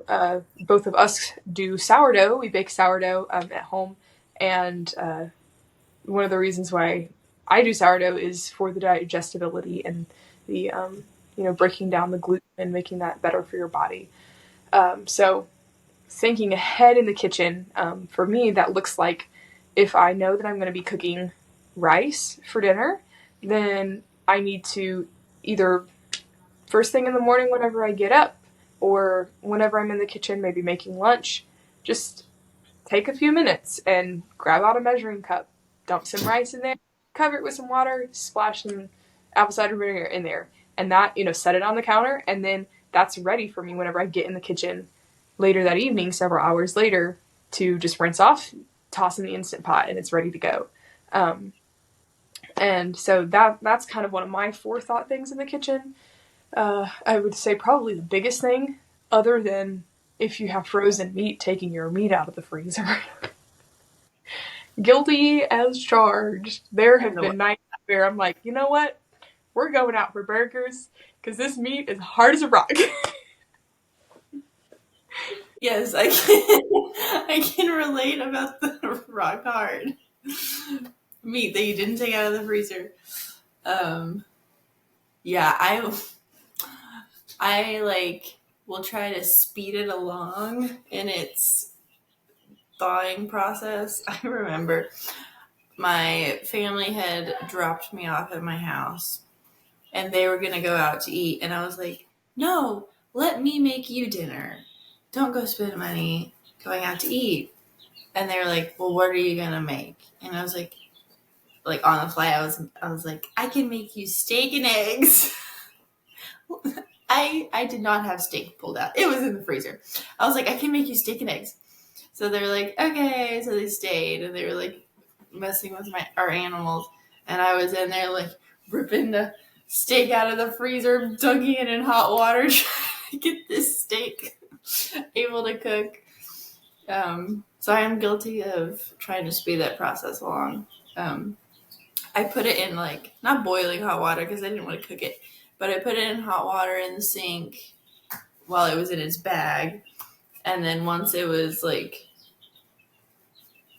both of us do sourdough. We bake sourdough at home, and one of the reasons why I do sourdough is for the digestibility and the breaking down the gluten and making that better for your body. So thinking ahead in the kitchen, for me, that looks like if I know that I'm going to be cooking rice for dinner, then I need to either first thing in the morning whenever I get up, or whenever I'm in the kitchen, maybe making lunch, just take a few minutes and grab out a measuring cup, dump some rice in there, cover it with some water, splash some apple cider vinegar in there, and that, set it on the counter, and then that's ready for me whenever I get in the kitchen later that evening, several hours later, to just rinse off, toss in the Instant Pot, and it's ready to go. And so that's kind of one of my forethought things in the kitchen. I would say probably the biggest thing, other than if you have frozen meat, taking your meat out of the freezer. Guilty as charged. There have been nights where I'm like, you know what? We're going out for burgers because this meat is hard as a rock. Yes, I can relate about the rock hard meat that you didn't take out of the freezer. Yeah, I like will try to speed it along in its thawing process. I remember my family had dropped me off at my house and they were going to go out to eat. And I was like, no, let me make you dinner. Don't go spend money going out to eat. And they were like, well, what are you going to make? And I was like on the fly, I was like, I can make you steak and eggs. I did not have steak pulled out. It was in the freezer. I was like, I can make you steak and eggs. So they were like, okay. So they stayed and they were like messing with our animals. And I was in there like ripping the steak out of the freezer, dunking it in hot water, trying to get this steak able to cook. So I am guilty of trying to speed that process along. I put it in like, not boiling hot water because I didn't want to cook it, but I put it in hot water in the sink while it was in its bag. And then once it was like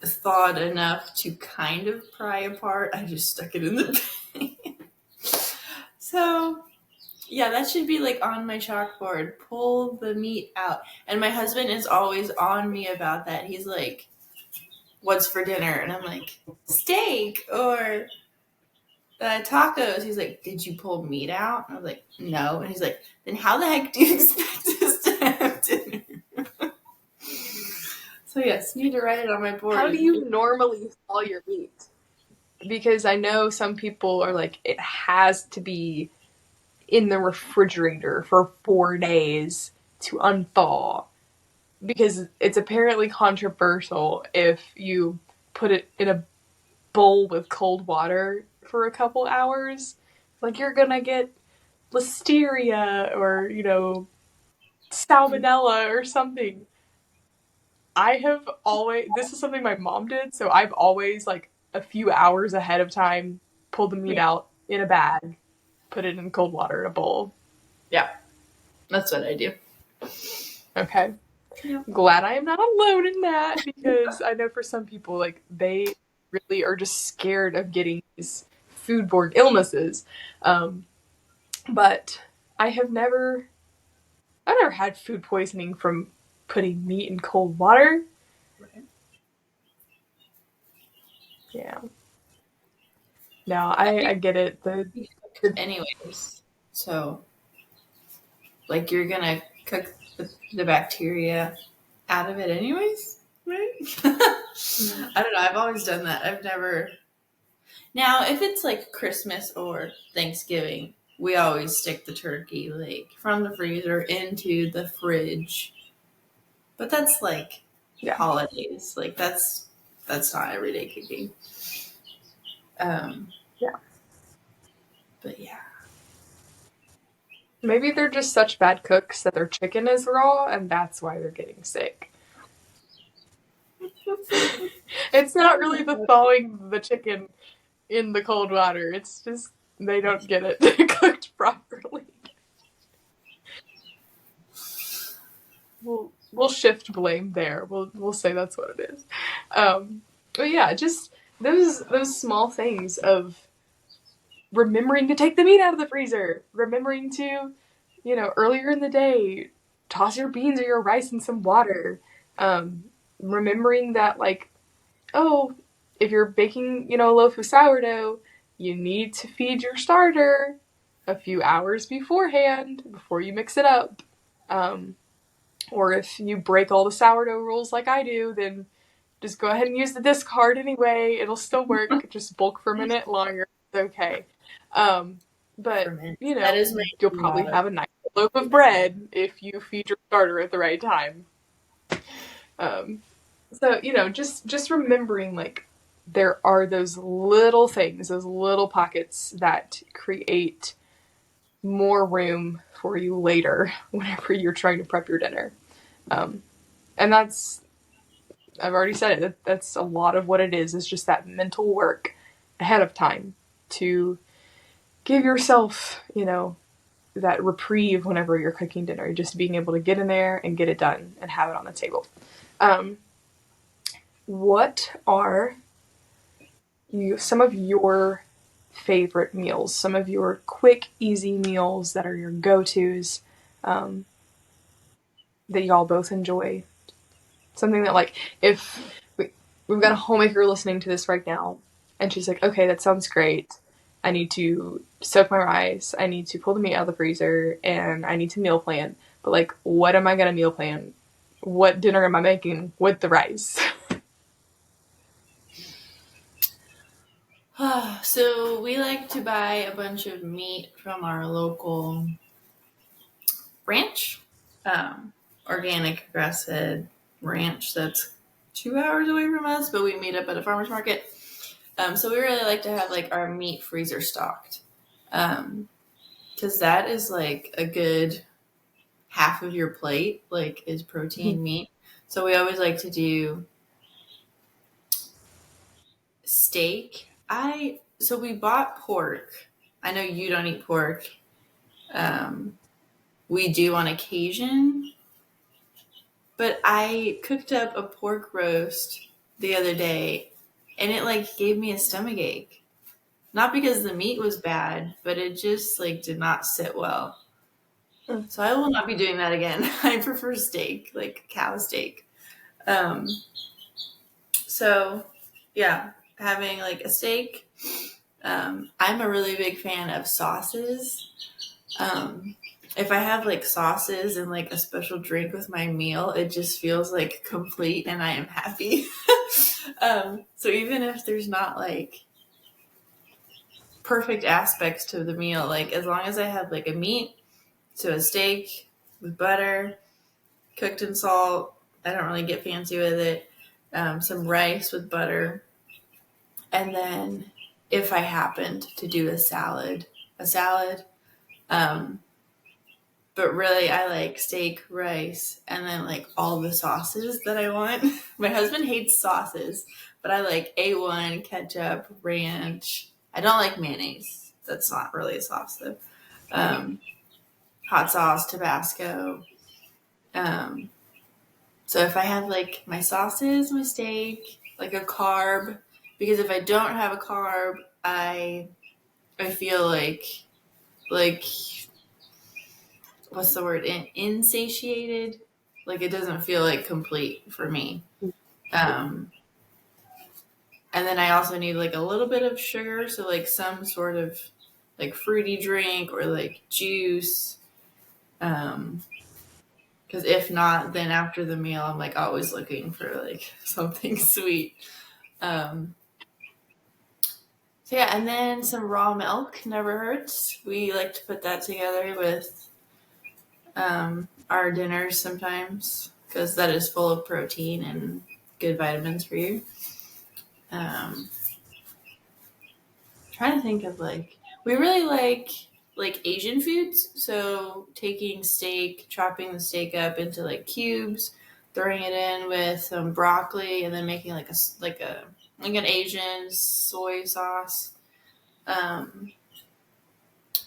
thawed enough to kind of pry apart, I just stuck it in the pan. So yeah, that should be like on my chalkboard. Pull the meat out. And my husband is always on me about that. He's like, what's for dinner? And I'm like, steak or tacos. He's like, did you pull meat out? And I was like, no. And he's like, then how the heck do you expect us to have dinner? So yes, need to write it on my board. How do you normally thaw your meat? Because I know some people are like, it has to be in the refrigerator for 4 days to unthaw. Because it's apparently controversial if you put it in a bowl with cold water for a couple hours. Like, you're gonna get listeria or, salmonella or something. I have always, this is something my mom did, so I've always, like, a few hours ahead of time, pulled the meat out in a bag, put it in cold water in a bowl. Yeah, that's what I do. Okay. Yeah. Glad I am not alone in that, because I know for some people, like, they really are just scared of getting these foodborne illnesses. But I've never had food poisoning from putting meat in cold water. Right. Yeah. No, I get it. Anyways, so like you're gonna cook the bacteria out of it anyways, right? I don't know. I've always done that. I've never. Now, if it's like Christmas or Thanksgiving, we always stick the turkey like from the freezer into the fridge. But that's like holidays. Like that's not everyday cooking. Yeah. But yeah. Maybe they're just such bad cooks that their chicken is raw and that's why they're getting sick. It's not really the thawing the chicken in the cold water. It's just they don't get it cooked properly. We'll shift blame there. We'll say that's what it is. But yeah, just those small things of remembering to take the meat out of the freezer, remembering to, earlier in the day, toss your beans or your rice in some water. Remembering that, like, oh, if you're baking, a loaf of sourdough, you need to feed your starter a few hours beforehand before you mix it up. Um, or if you break all the sourdough rules like I do, then just go ahead and use the discard anyway. It'll still work. Just bulk ferment it longer. It's okay. Um, but, Ferment. That is my you'll probably motto. have a nice loaf of bread if you feed your starter at the right time. Um, so, just remembering, like, there are those little things, those little pockets that create more room for you later whenever you're trying to prep your dinner. Um, and I've already said it, that's a lot of what it is just that mental work ahead of time to give yourself, that reprieve whenever you're cooking dinner, just being able to get in there and get it done and have it on the table. Um, what are some of your favorite meals, some of your quick, easy meals that are your go-tos, um, that y'all both enjoy? Something that, like, if we've got a homemaker listening to this right now, and she's like, okay, that sounds great. I need to soak my rice. I need to pull the meat out of the freezer, and I need to meal plan. But, like, what am I gonna meal plan? What dinner am I making with the rice? So we like to buy a bunch of meat from our local ranch, organic grass-fed ranch that's 2 hours away from us, but we meet up at a farmer's market. So we really like to have like our meat freezer stocked, because that is like a good half of your plate, like is protein meat. So we always like to do steak. So we bought pork. I know you don't eat pork. We do on occasion, but I cooked up a pork roast the other day, and it like gave me a stomach ache. Not because the meat was bad, but it just like did not sit well. So I will not be doing that again. I prefer steak, like cow steak. Um, so yeah, having like a steak. I'm a really big fan of sauces. Um, if I have like sauces and like a special drink with my meal, it just feels like complete and I am happy. So even if there's not like perfect aspects to the meal, like as long as I have like a meat, so a steak with butter, cooked in salt, I don't really get fancy with it. Some rice with butter, and then if I happened to do a salad. Um, but really, I like steak, rice, and then like all the sauces that I want. My husband hates sauces, but I like A1, ketchup, ranch. I don't like mayonnaise. That's not really a sauce though. Um, Hot sauce, Tabasco. Um, so if I have like my sauces, my steak, like a carb, because if I don't have a carb, I feel like what's the word? Insatiated. Like it doesn't feel like complete for me. Um, and then I also need like a little bit of sugar, so like some sort of like fruity drink or like juice. Because if not, then after the meal, I'm like always looking for like something sweet. Um, so yeah, and then some raw milk never hurts. We like to put that together with our dinners sometimes because that is full of protein and good vitamins for you. Trying to think of like we really like. like Asian foods. So taking steak, chopping the steak up into like cubes, throwing it in with some broccoli, and then making like an Asian soy sauce um,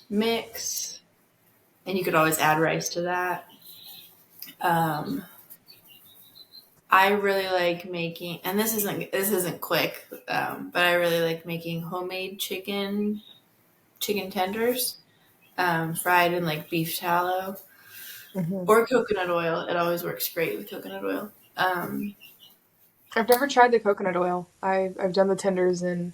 mix. And you could always add rice to that. Um, I really like making, and this isn't quick, but I really like making homemade chicken tenders, fried in like beef tallow Hmm. or coconut oil. It always works great with coconut oil. I've never tried the coconut oil. I've done the tenders in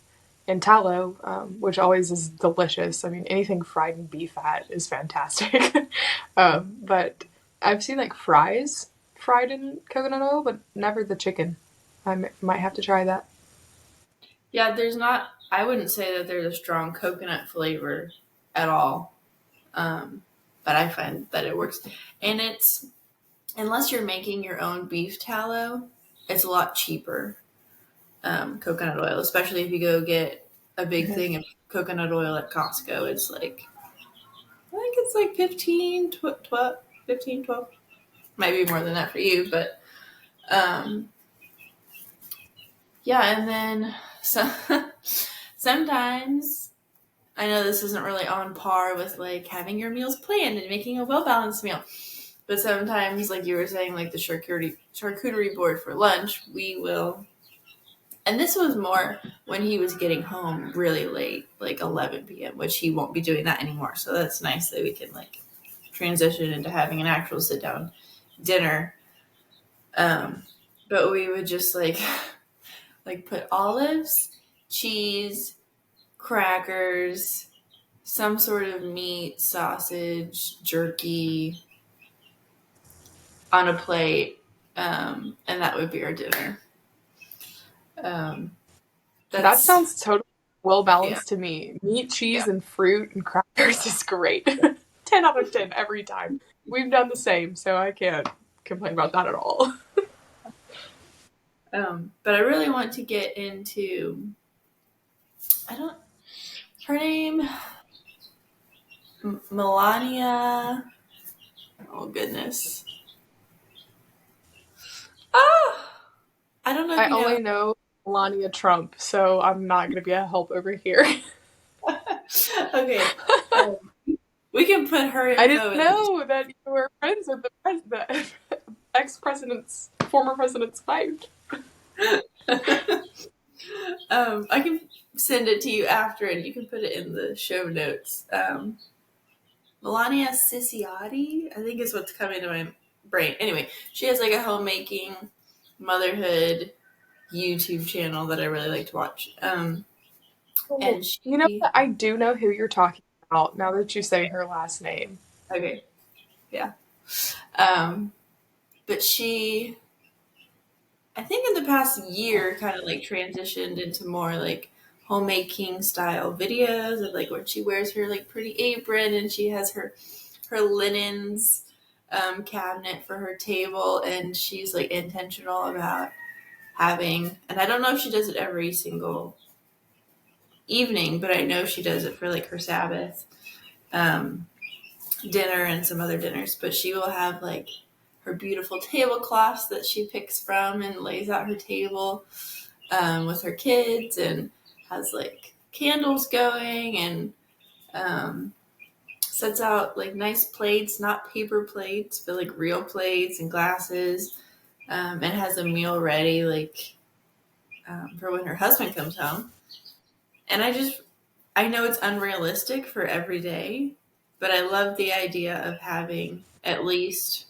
tallow, which always is delicious. I mean, anything fried in beef fat is fantastic. But I've seen like fries fried in coconut oil, but never the chicken. Might have to try that. Yeah, there's not. I wouldn't say that there's a strong coconut flavor at all, um, but I find that it works, and it's unless you're making your own beef tallow, it's a lot cheaper. Coconut oil, especially if you go get a big Mhm. thing of coconut oil at Costco. It's like, I think it's like 15, 12, might be more than that for you, but um, yeah, and then so, sometimes I know this isn't really on par with like having your meals planned and making a well balanced meal, but sometimes, like you were saying, like the charcuterie board for lunch, we will. And this was more when he was getting home really late, like 11 p.m., which he won't be doing that anymore. So that's nice that we can like transition into having an actual sit down dinner. Um, but we would just like put olives, cheese, crackers, some sort of meat, sausage, jerky on a plate, and that would be our dinner. Um, That that's sounds totally well yeah, balanced to me. Meat, yeah. cheese, and fruit and crackers is great. 10 out of 10 every time. We've done the same, so I can't complain about that at all. But I really want to get into. I don't. Her name Melania. Oh goodness. Ah, I don't know if I you know. only know Melania Trump, so I'm not going to be a help over here. Okay, um, we can put her I didn't info in the. know that you were friends with the ex president's, former president's wife. I can send it to you after, and you can put it in the show notes. Melania Ciciotti, I think is what's coming to my brain. Anyway, she has like a homemaking motherhood YouTube channel that I really like to watch. Oh, And you know she, what? I do know who you're talking about now that you say her last name. okay, yeah. Um, but she, I think in the past year, kind of like transitioned into more like homemaking style videos of like when she wears her like pretty apron and she has her linens cabinet for her table, and she's like intentional about having, and I don't know if she does it every single evening, but I know she does it for like her Sabbath um, dinner and some other dinners. But she will have like her beautiful tablecloths that she picks from and lays out her table with her kids, and has like candles going, and um, sets out like nice plates, not paper plates, but like real plates and glasses, and has a meal ready like for when her husband comes home. And I know it's unrealistic for every day, but I love the idea of having at least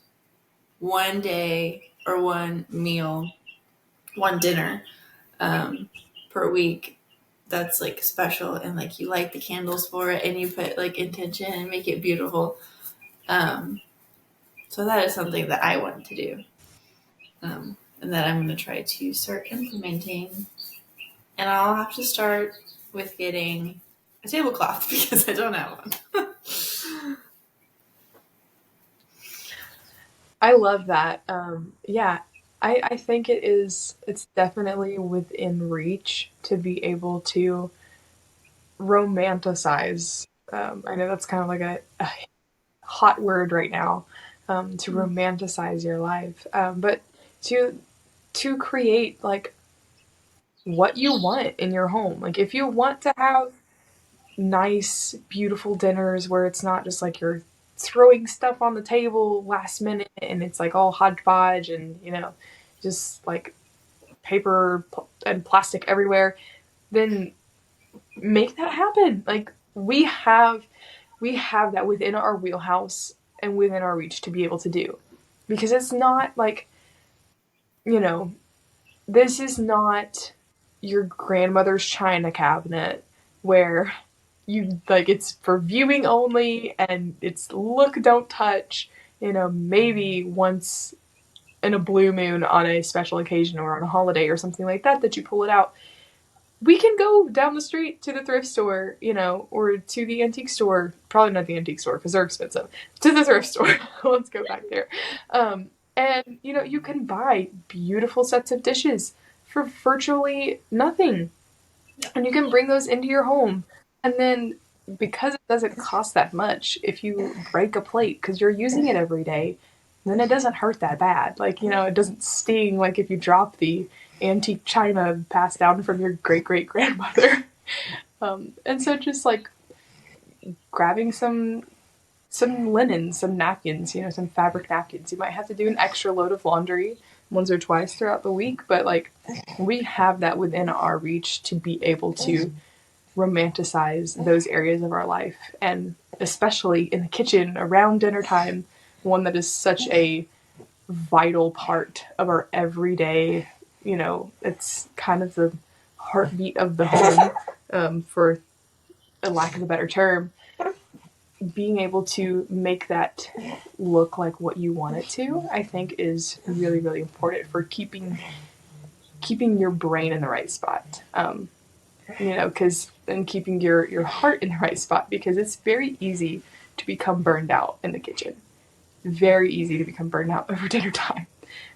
one day or one meal, one dinner um, per week that's like special, and like you light the candles for it and you put like intention and make it beautiful. Um, so that is something that I want to do, and that I'm going to try to start implementing. And I'll have to start with getting a tablecloth because I don't have one. I love that. Yeah, I think it's definitely within reach to be able to romanticize I know that's kind of like a hot word right now, to romanticize your life, but to create like what you want in your home. Like if you want to have nice, beautiful dinners where it's not just like you're throwing stuff on the table last minute and it's like all hodgepodge and just like paper and plastic everywhere, then make that happen. Like we have that within our wheelhouse and within our reach to be able to do. Because it's not like, you know, this is not your grandmother's china cabinet where you like it's for viewing only and it's look don't touch, maybe once in a blue moon on a special occasion or on a holiday or something like that that you pull it out. We can go down the street to the thrift store, or to the antique store. Probably not the antique store because they're expensive. To the thrift store. Let's go back there. And, you can buy beautiful sets of dishes for virtually nothing. And you can bring those into your home. And then, because it doesn't cost that much, if you break a plate because you're using it every day, then it doesn't hurt that bad. Like, it doesn't sting like if you drop the antique china passed down from your great great grandmother. And so just like grabbing some linen, some napkins, some fabric napkins. You might have to do an extra load of laundry once or twice throughout the week, but like we have that within our reach to be able to romanticize those areas of our life, and especially in the kitchen around dinner time, one that is such a vital part of our everyday, it's kind of the heartbeat of the home, for a lack of a better term. Being able to make that look like what you want it to, I think, is really, really important for keeping your brain in the right spot. Because and keeping your heart in the right spot, because it's very easy to become burned out in the kitchen. Very easy to become burned out over dinner time.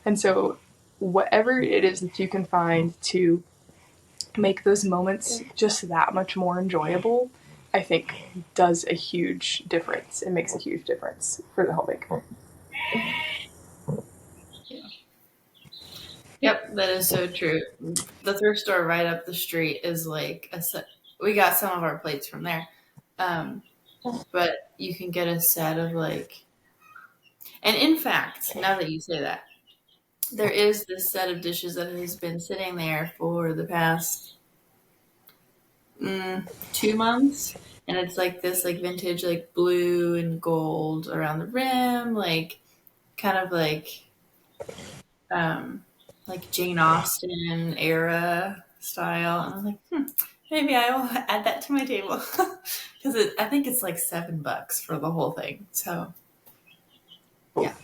And so whatever it is that you can find to make those moments just that much more enjoyable, I think does a huge difference. It makes a huge difference for the homemaker. Yep, that is so true. The thrift store right up the street is like a set. We got some of our plates from there, um, but you can get a set of like. And in fact, now that you say that, there is this set of dishes that has been sitting there for the past 2 months, and it's like this like vintage like blue and gold around the rim, like kind of um like Jane Austen era style. And I was like, maybe I will add that to my table because I think it's like $7 for the whole thing. So yeah,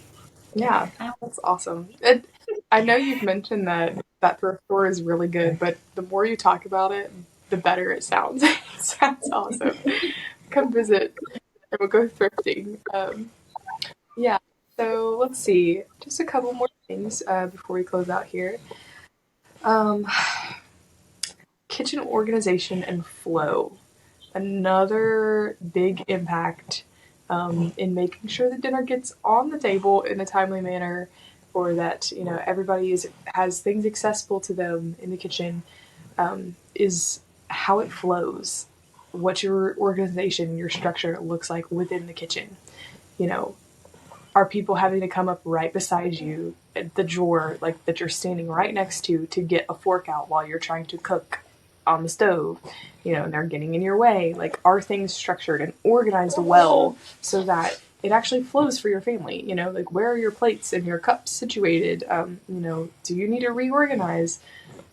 Yeah, that's awesome. I know you've mentioned that thrift store is really good, but the more you talk about it, the better it sounds. It sounds awesome. Come visit and we'll go thrifting. Yeah, so let's see. Just a couple more things before we close out here. Um, Kitchen organization and flow. Another big impact, in making sure that dinner gets on the table in a timely manner, or that everybody has things accessible to them in the kitchen, is how it flows, what your organization, your structure looks like within the kitchen. You know, are people having to come up right beside you at the drawer, like that you're standing right next to get a fork out while you're trying to cook on the stove? And they're getting in your way. Like, are things structured and organized well so that it actually flows for your family? Like, where are your plates and your cups situated? Do you need to reorganize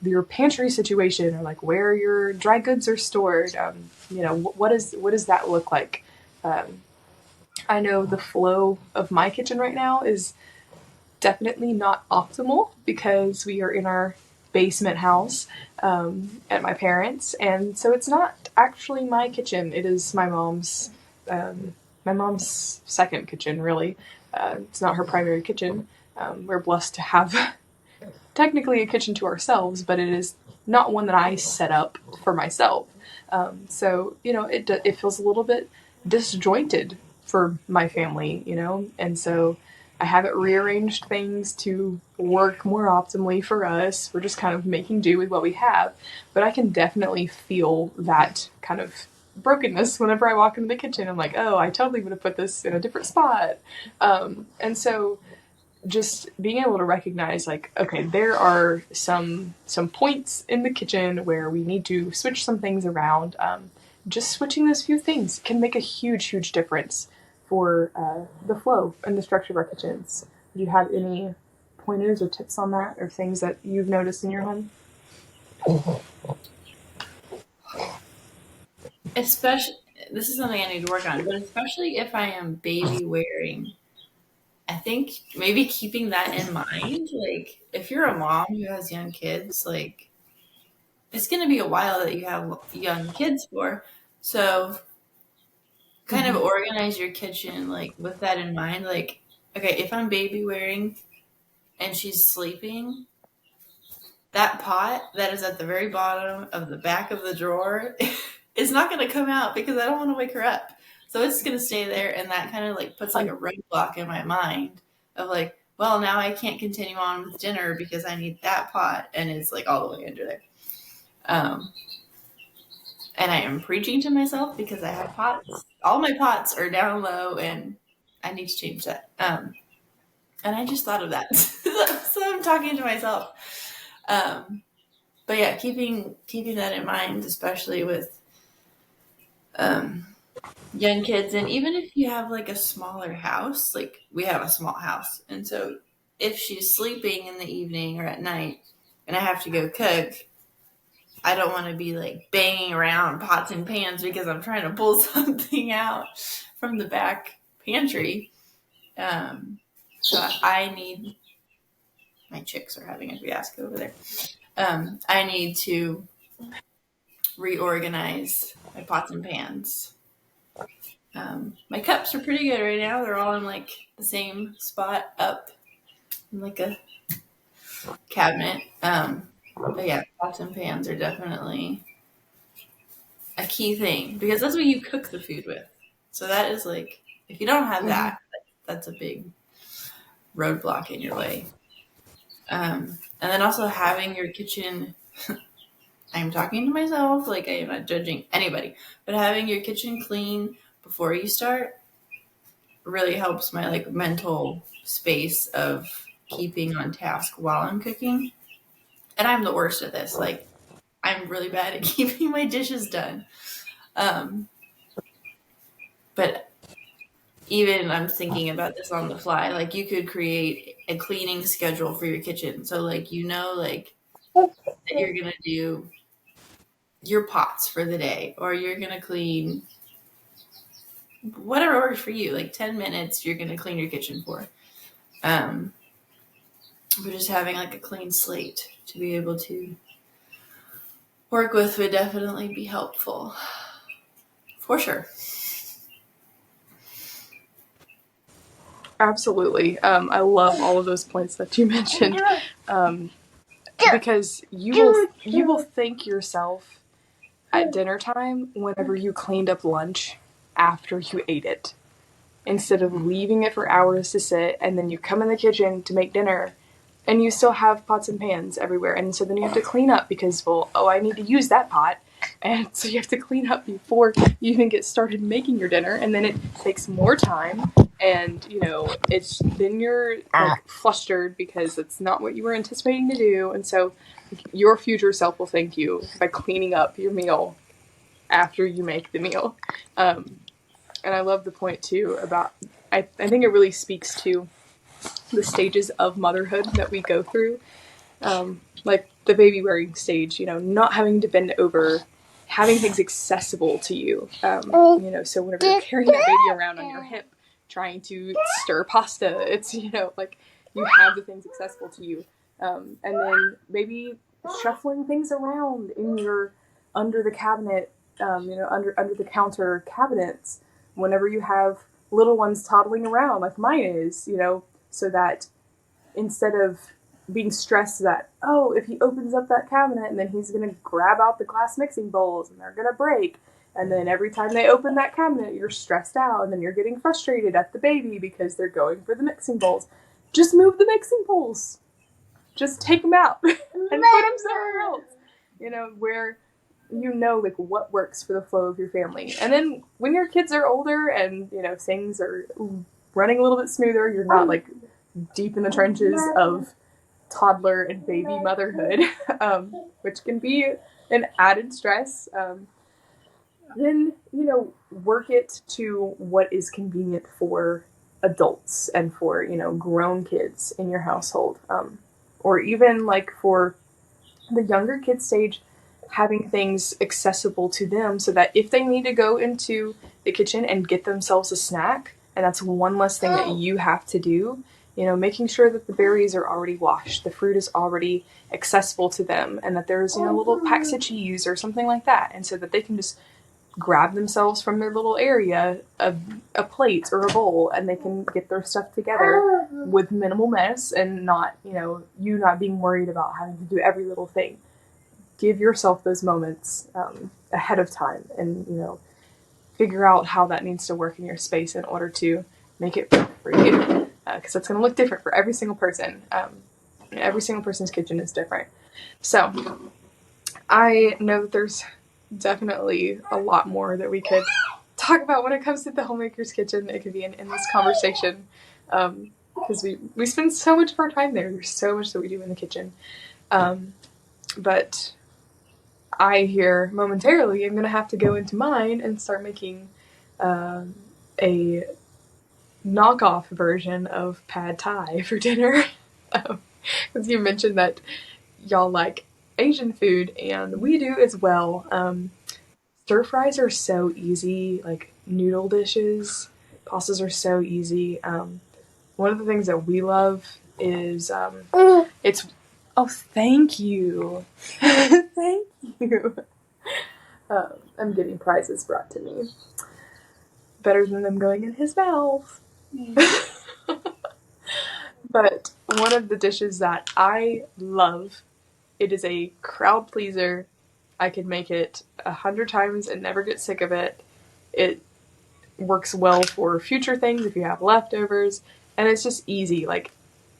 your pantry situation, or like where your dry goods are stored? What does that look like? Um, I know the flow of my kitchen right now is definitely not optimal because we are in our basement house, at my parents', and so it's not actually my kitchen. It is my mom's second kitchen, really. It's not her primary kitchen. We're blessed to have technically a kitchen to ourselves, but it is not one that I set up for myself. So it feels a little bit disjointed for my family, you know? And so I haven't rearranged things to work more optimally for us. We're just kind of making do with what we have. But I can definitely feel that kind of brokenness whenever I walk into the kitchen. I'm like, oh, I totally would have put this in a different spot. And so just being able to recognize, like, okay, there are some points in the kitchen where we need to switch some things around. Just switching those few things can make a huge difference for the flow and the structure of our kitchens. Do you have any pointers or tips on that, or things that you've noticed in your home? Especially, this is something I need to work on, but especially if I am baby wearing, I think maybe keeping that in mind. Like, if you're a mom who has young kids, like, it's going to be a while that you have young kids for. So, kind of Mm-hmm. organize your kitchen, like, with that in mind. Like, okay, if I'm baby wearing and she's sleeping, that pot that is at the very bottom of the back of the drawer is not going to come out because I don't want to wake her up. So it's going to stay there. And that kind of like puts like a roadblock in my mind of like, well, now I can't continue on with dinner because I need that pot. And it's like all the way under there. Um, and I am preaching to myself because I have pots. All my pots are down low and I need to change that. And I just thought of that. So I'm talking to myself. Um, but yeah, keeping that in mind, especially with um, young kids, and even if you have like a smaller house, like we have a small house, and so if she's sleeping in the evening or at night, and I have to go cook, I don't want to be like banging around pots and pans because I'm trying to pull something out from the back pantry. So I need my chicks are having a fiasco over there. I need to reorganize my pots and pans. My cups are pretty good right now. They're all in like the same spot up in like a cabinet. But yeah, pots and pans are definitely a key thing because that's what you cook the food with. So that is like, if you don't have Mm-hmm. that, that's a big roadblock in your way. And then also having your kitchen, I'm talking to myself, like I am not judging anybody, but having your kitchen clean before you start really helps my like mental space of keeping on task while I'm cooking. And I'm the worst at this. Like I'm really bad at keeping my dishes done. Um, but even I'm thinking about this on the fly. Like you could create a cleaning schedule for your kitchen. So like like that you're gonna do your pots for the day, or you're gonna clean whatever works for you. Like 10 minutes, you're gonna clean your kitchen for. Um, but just having like a clean slate to be able to work with would definitely be helpful. For sure. Absolutely. I love all of those points that you mentioned, um, because you will thank yourself at dinner time whenever you cleaned up lunch after you ate it, instead of leaving it for hours to sit, and then you come in the kitchen to make dinner and you still have pots and pans everywhere, and so then you have to clean up because, well, oh, I need to use that pot, and so you have to clean up before you even get started making your dinner, and then it takes more time, and it's then you're like flustered because it's not what you were anticipating to do, and so your future self will thank you by cleaning up your meal after you make the meal. And I love the point too about, I think it really speaks to the stages of motherhood that we go through. Like the baby wearing stage, not having to bend over, having things accessible to you. So whenever you're carrying that baby around on your hip, trying to stir pasta, it's, like you have the things accessible to you. And then maybe shuffling things around in your under the cabinet, under the counter cabinets whenever you have little ones toddling around like mine is, so that instead of being stressed that, oh, if he opens up that cabinet and then he's going to grab out the glass mixing bowls and they're going to break, And then every time they open that cabinet, you're stressed out, and then you're getting frustrated at the baby because they're going for the mixing bowls. Just move the mixing bowls. Just take them out and put them somewhere else. Where like what works for the flow of your family. And then when your kids are older and things are running a little bit smoother, you're not like deep in the trenches of toddler and baby motherhood, which can be an added stress. Then work it to what is convenient for adults and for grown kids in your household, or even like for the younger kid stage, having things accessible to them so that if they need to go into the kitchen and get themselves a snack, and that's one less thing that you have to do, making sure that the berries are already washed, the fruit is already accessible to them, and that there's little packs of cheese or something like that, and so that they can just grab themselves from their little area a plate or a bowl, and they can get their stuff together with minimal mess, and not you not being worried about having to do every little thing. Give yourself those moments ahead of time, and figure out how that needs to work in your space in order to make it for you, because it's going to look different for every single person. Every single person's kitchen is different. So I know that there's definitely a lot more that we could talk about when it comes to the homemaker's kitchen. It could be an endless conversation, because we spend so much of our time there. There's so much that we do in the kitchen. But I here momentarily am going to have to go into mine and start making a knockoff version of pad thai for dinner. Because you mentioned that y'all like Asian food, and we do as well. Stir fries are so easy, like noodle dishes, pastas are so easy. One of the things that we love is it's. Oh, thank you, thank you. I'm getting prizes brought to me. Better than them going in his mouth. But one of the dishes that I love, it is a crowd pleaser. I could make it 100 times and never get sick of it. It works well for future things if you have leftovers, and it's just easy. Like,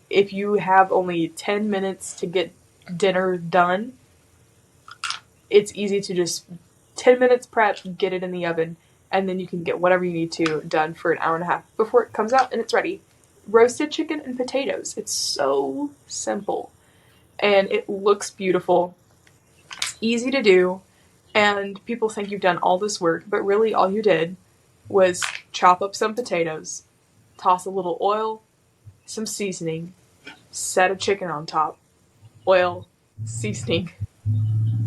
if you have only 10 minutes to get dinner done, it's easy to just 10 minutes prep, get it in the oven, and then you can get whatever you need to done for an hour and a half before it comes out and it's ready. Roasted chicken and potatoes. It's so simple, and it looks beautiful. It's easy to do, and people think you've done all this work, but really all you did was chop up some potatoes, toss a little oil, some seasoning, set a chicken on top, oil, seasoning,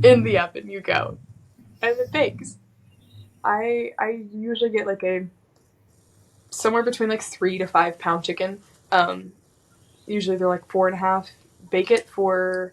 in the oven you go, and it bakes. I usually get like a somewhere between like 3 to 5 pound chicken. Usually they're like 4.5. Bake it for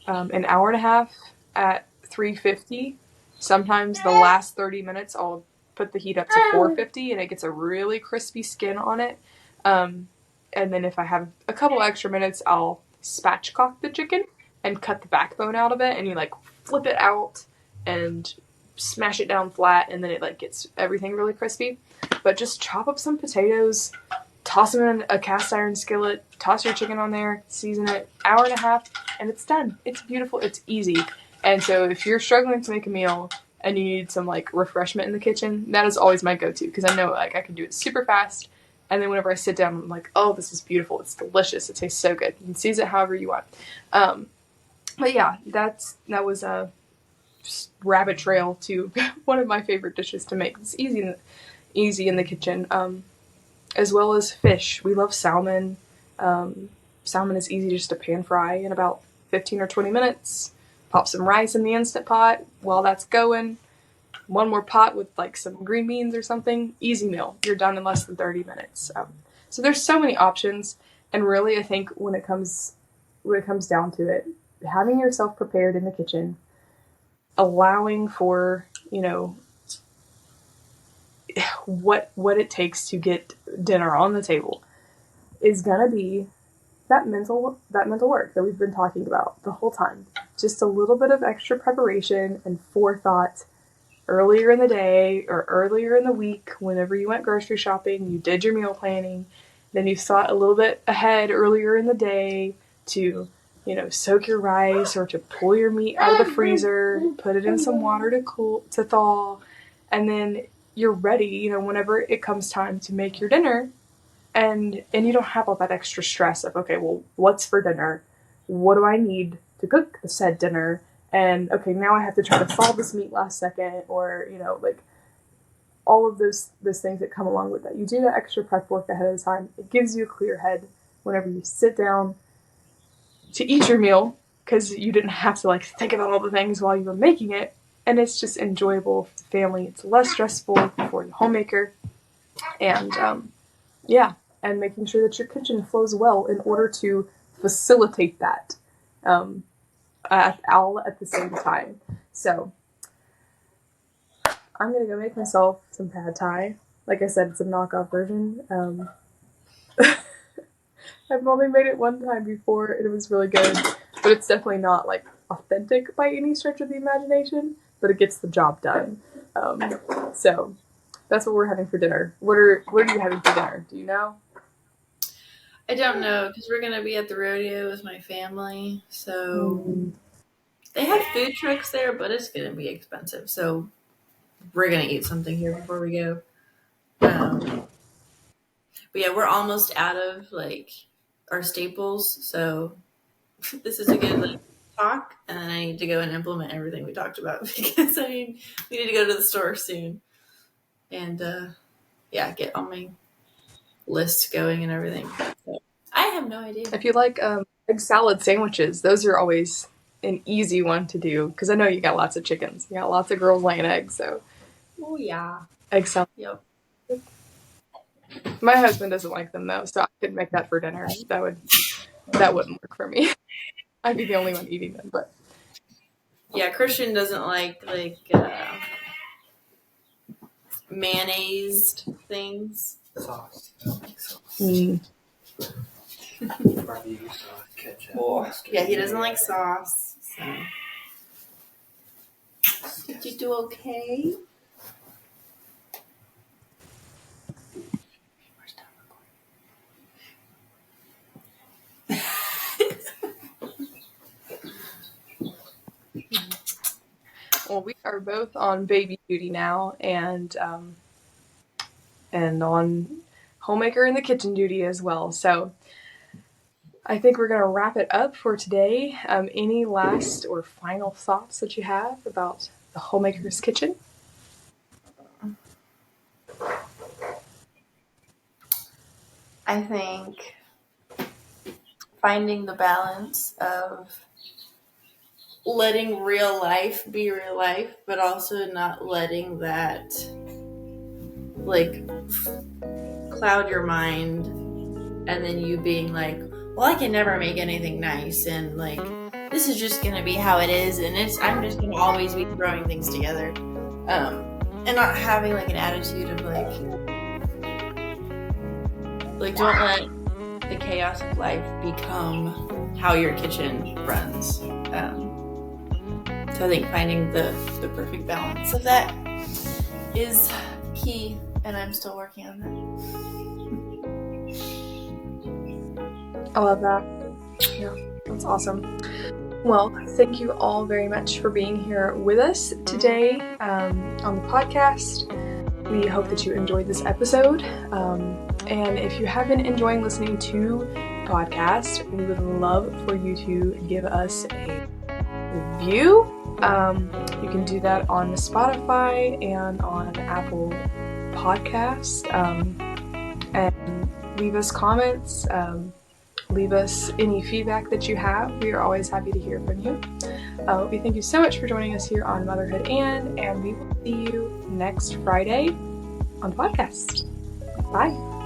an hour and a half at 350. Sometimes the last 30 minutes I'll put the heat up to 450, and it gets a really crispy skin on it. And then if I have a couple extra minutes, I'll spatchcock the chicken and cut the backbone out of it, and you like flip it out and smash it down flat, and then it like gets everything really crispy. But just chop up some potatoes, toss them in a cast iron skillet, toss your chicken on there, season it, hour and a half, and it's done. It's beautiful. It's easy. And so if you're struggling to make a meal and you need some like refreshment in the kitchen, that is always my go-to, because I know like I can do it super fast. And then whenever I sit down, I'm like, oh, this is beautiful. It's delicious. It tastes so good. You can season it however you want. But yeah, that was a rabbit trail to one of my favorite dishes to make. It's easy in the kitchen. As well as fish. We love salmon. Salmon is easy just to pan fry in about 15 or 20 minutes. Pop some rice in the Instant Pot while that's going. One more pot with like some green beans or something. Easy meal. You're done in less than 30 minutes. So there's so many options, and really I think when it comes down to it, having yourself prepared in the kitchen, allowing for, what it takes to get dinner on the table is gonna be that mental work that we've been talking about the whole time. Just a little bit of extra preparation and forethought, earlier in the day or earlier in the week, whenever you went grocery shopping, you did your meal planning, then you thought a little bit ahead earlier in the day to, soak your rice or to pull your meat out of the freezer, put it in some water to thaw, and then you're ready, whenever it comes time to make your dinner. And you don't have all that extra stress of, okay, well, what's for dinner? What do I need to cook the said dinner? And okay, now I have to try to thaw this meat last second, or all of those things that come along with that. You do that extra prep work ahead of time. It gives you a clear head whenever you sit down to eat your meal, because you didn't have to think about all the things while you were making it, and it's just enjoyable for the family. It's less stressful for the homemaker, and and making sure that your kitchen flows well in order to facilitate that all at the same time. So I'm gonna go make myself some pad thai. Like I said, it's a knockoff version. I've only made it one time before, and it was really good, but it's definitely not authentic by any stretch of the imagination, but it gets the job done. So that's what we're having for dinner. What are you having for dinner? Do you know? I don't know, because we're going to be at the rodeo with my family. So they have food trucks there, but it's going to be expensive. So we're going to eat something here before we go. But yeah, we're almost out of our staples. So this is a good talk. And then I need to go and implement everything we talked about, because we need to go to the store soon. And get on my list going and everything. So I have no idea. If you like egg salad sandwiches, those are always an easy one to do, because I know you got lots of chickens. You got lots of girls laying eggs, so. Oh yeah. Egg salad. Yep. My husband doesn't like them though, so I could make that for dinner. That wouldn't work for me. I'd be the only one eating them, but. Yeah, Christian doesn't like mayonnaise things. Sauce. I don't like sauce. Barbecue sauce, ketchup. Yeah, he doesn't like sauce. So. Did you do okay? Well, we are both on baby duty now, and on homemaker in the kitchen duty as well. So I think we're going to wrap it up for today. Any last or final thoughts that you have about the homemaker's kitchen? I think finding the balance of letting real life be real life, but also not letting that cloud your mind, and then you being well, I can never make anything nice, and this is just gonna be how it is, and I'm just gonna always be throwing things together, and not having an attitude of don't let the chaos of life become how your kitchen runs. So I think finding the perfect balance of that is key, and I'm still working on that. I love that. Yeah, that's awesome. Well, thank you all very much for being here with us today on the podcast. We hope that you enjoyed this episode. And if you have been enjoying listening to the podcast, we would love for you to give us a review. You can do that on Spotify and on Apple Podcasts. And leave us comments. Leave us any feedback that you have. We are always happy to hear from you. We thank you so much for joining us here on Motherhood and we will see you next Friday on the podcast. Bye.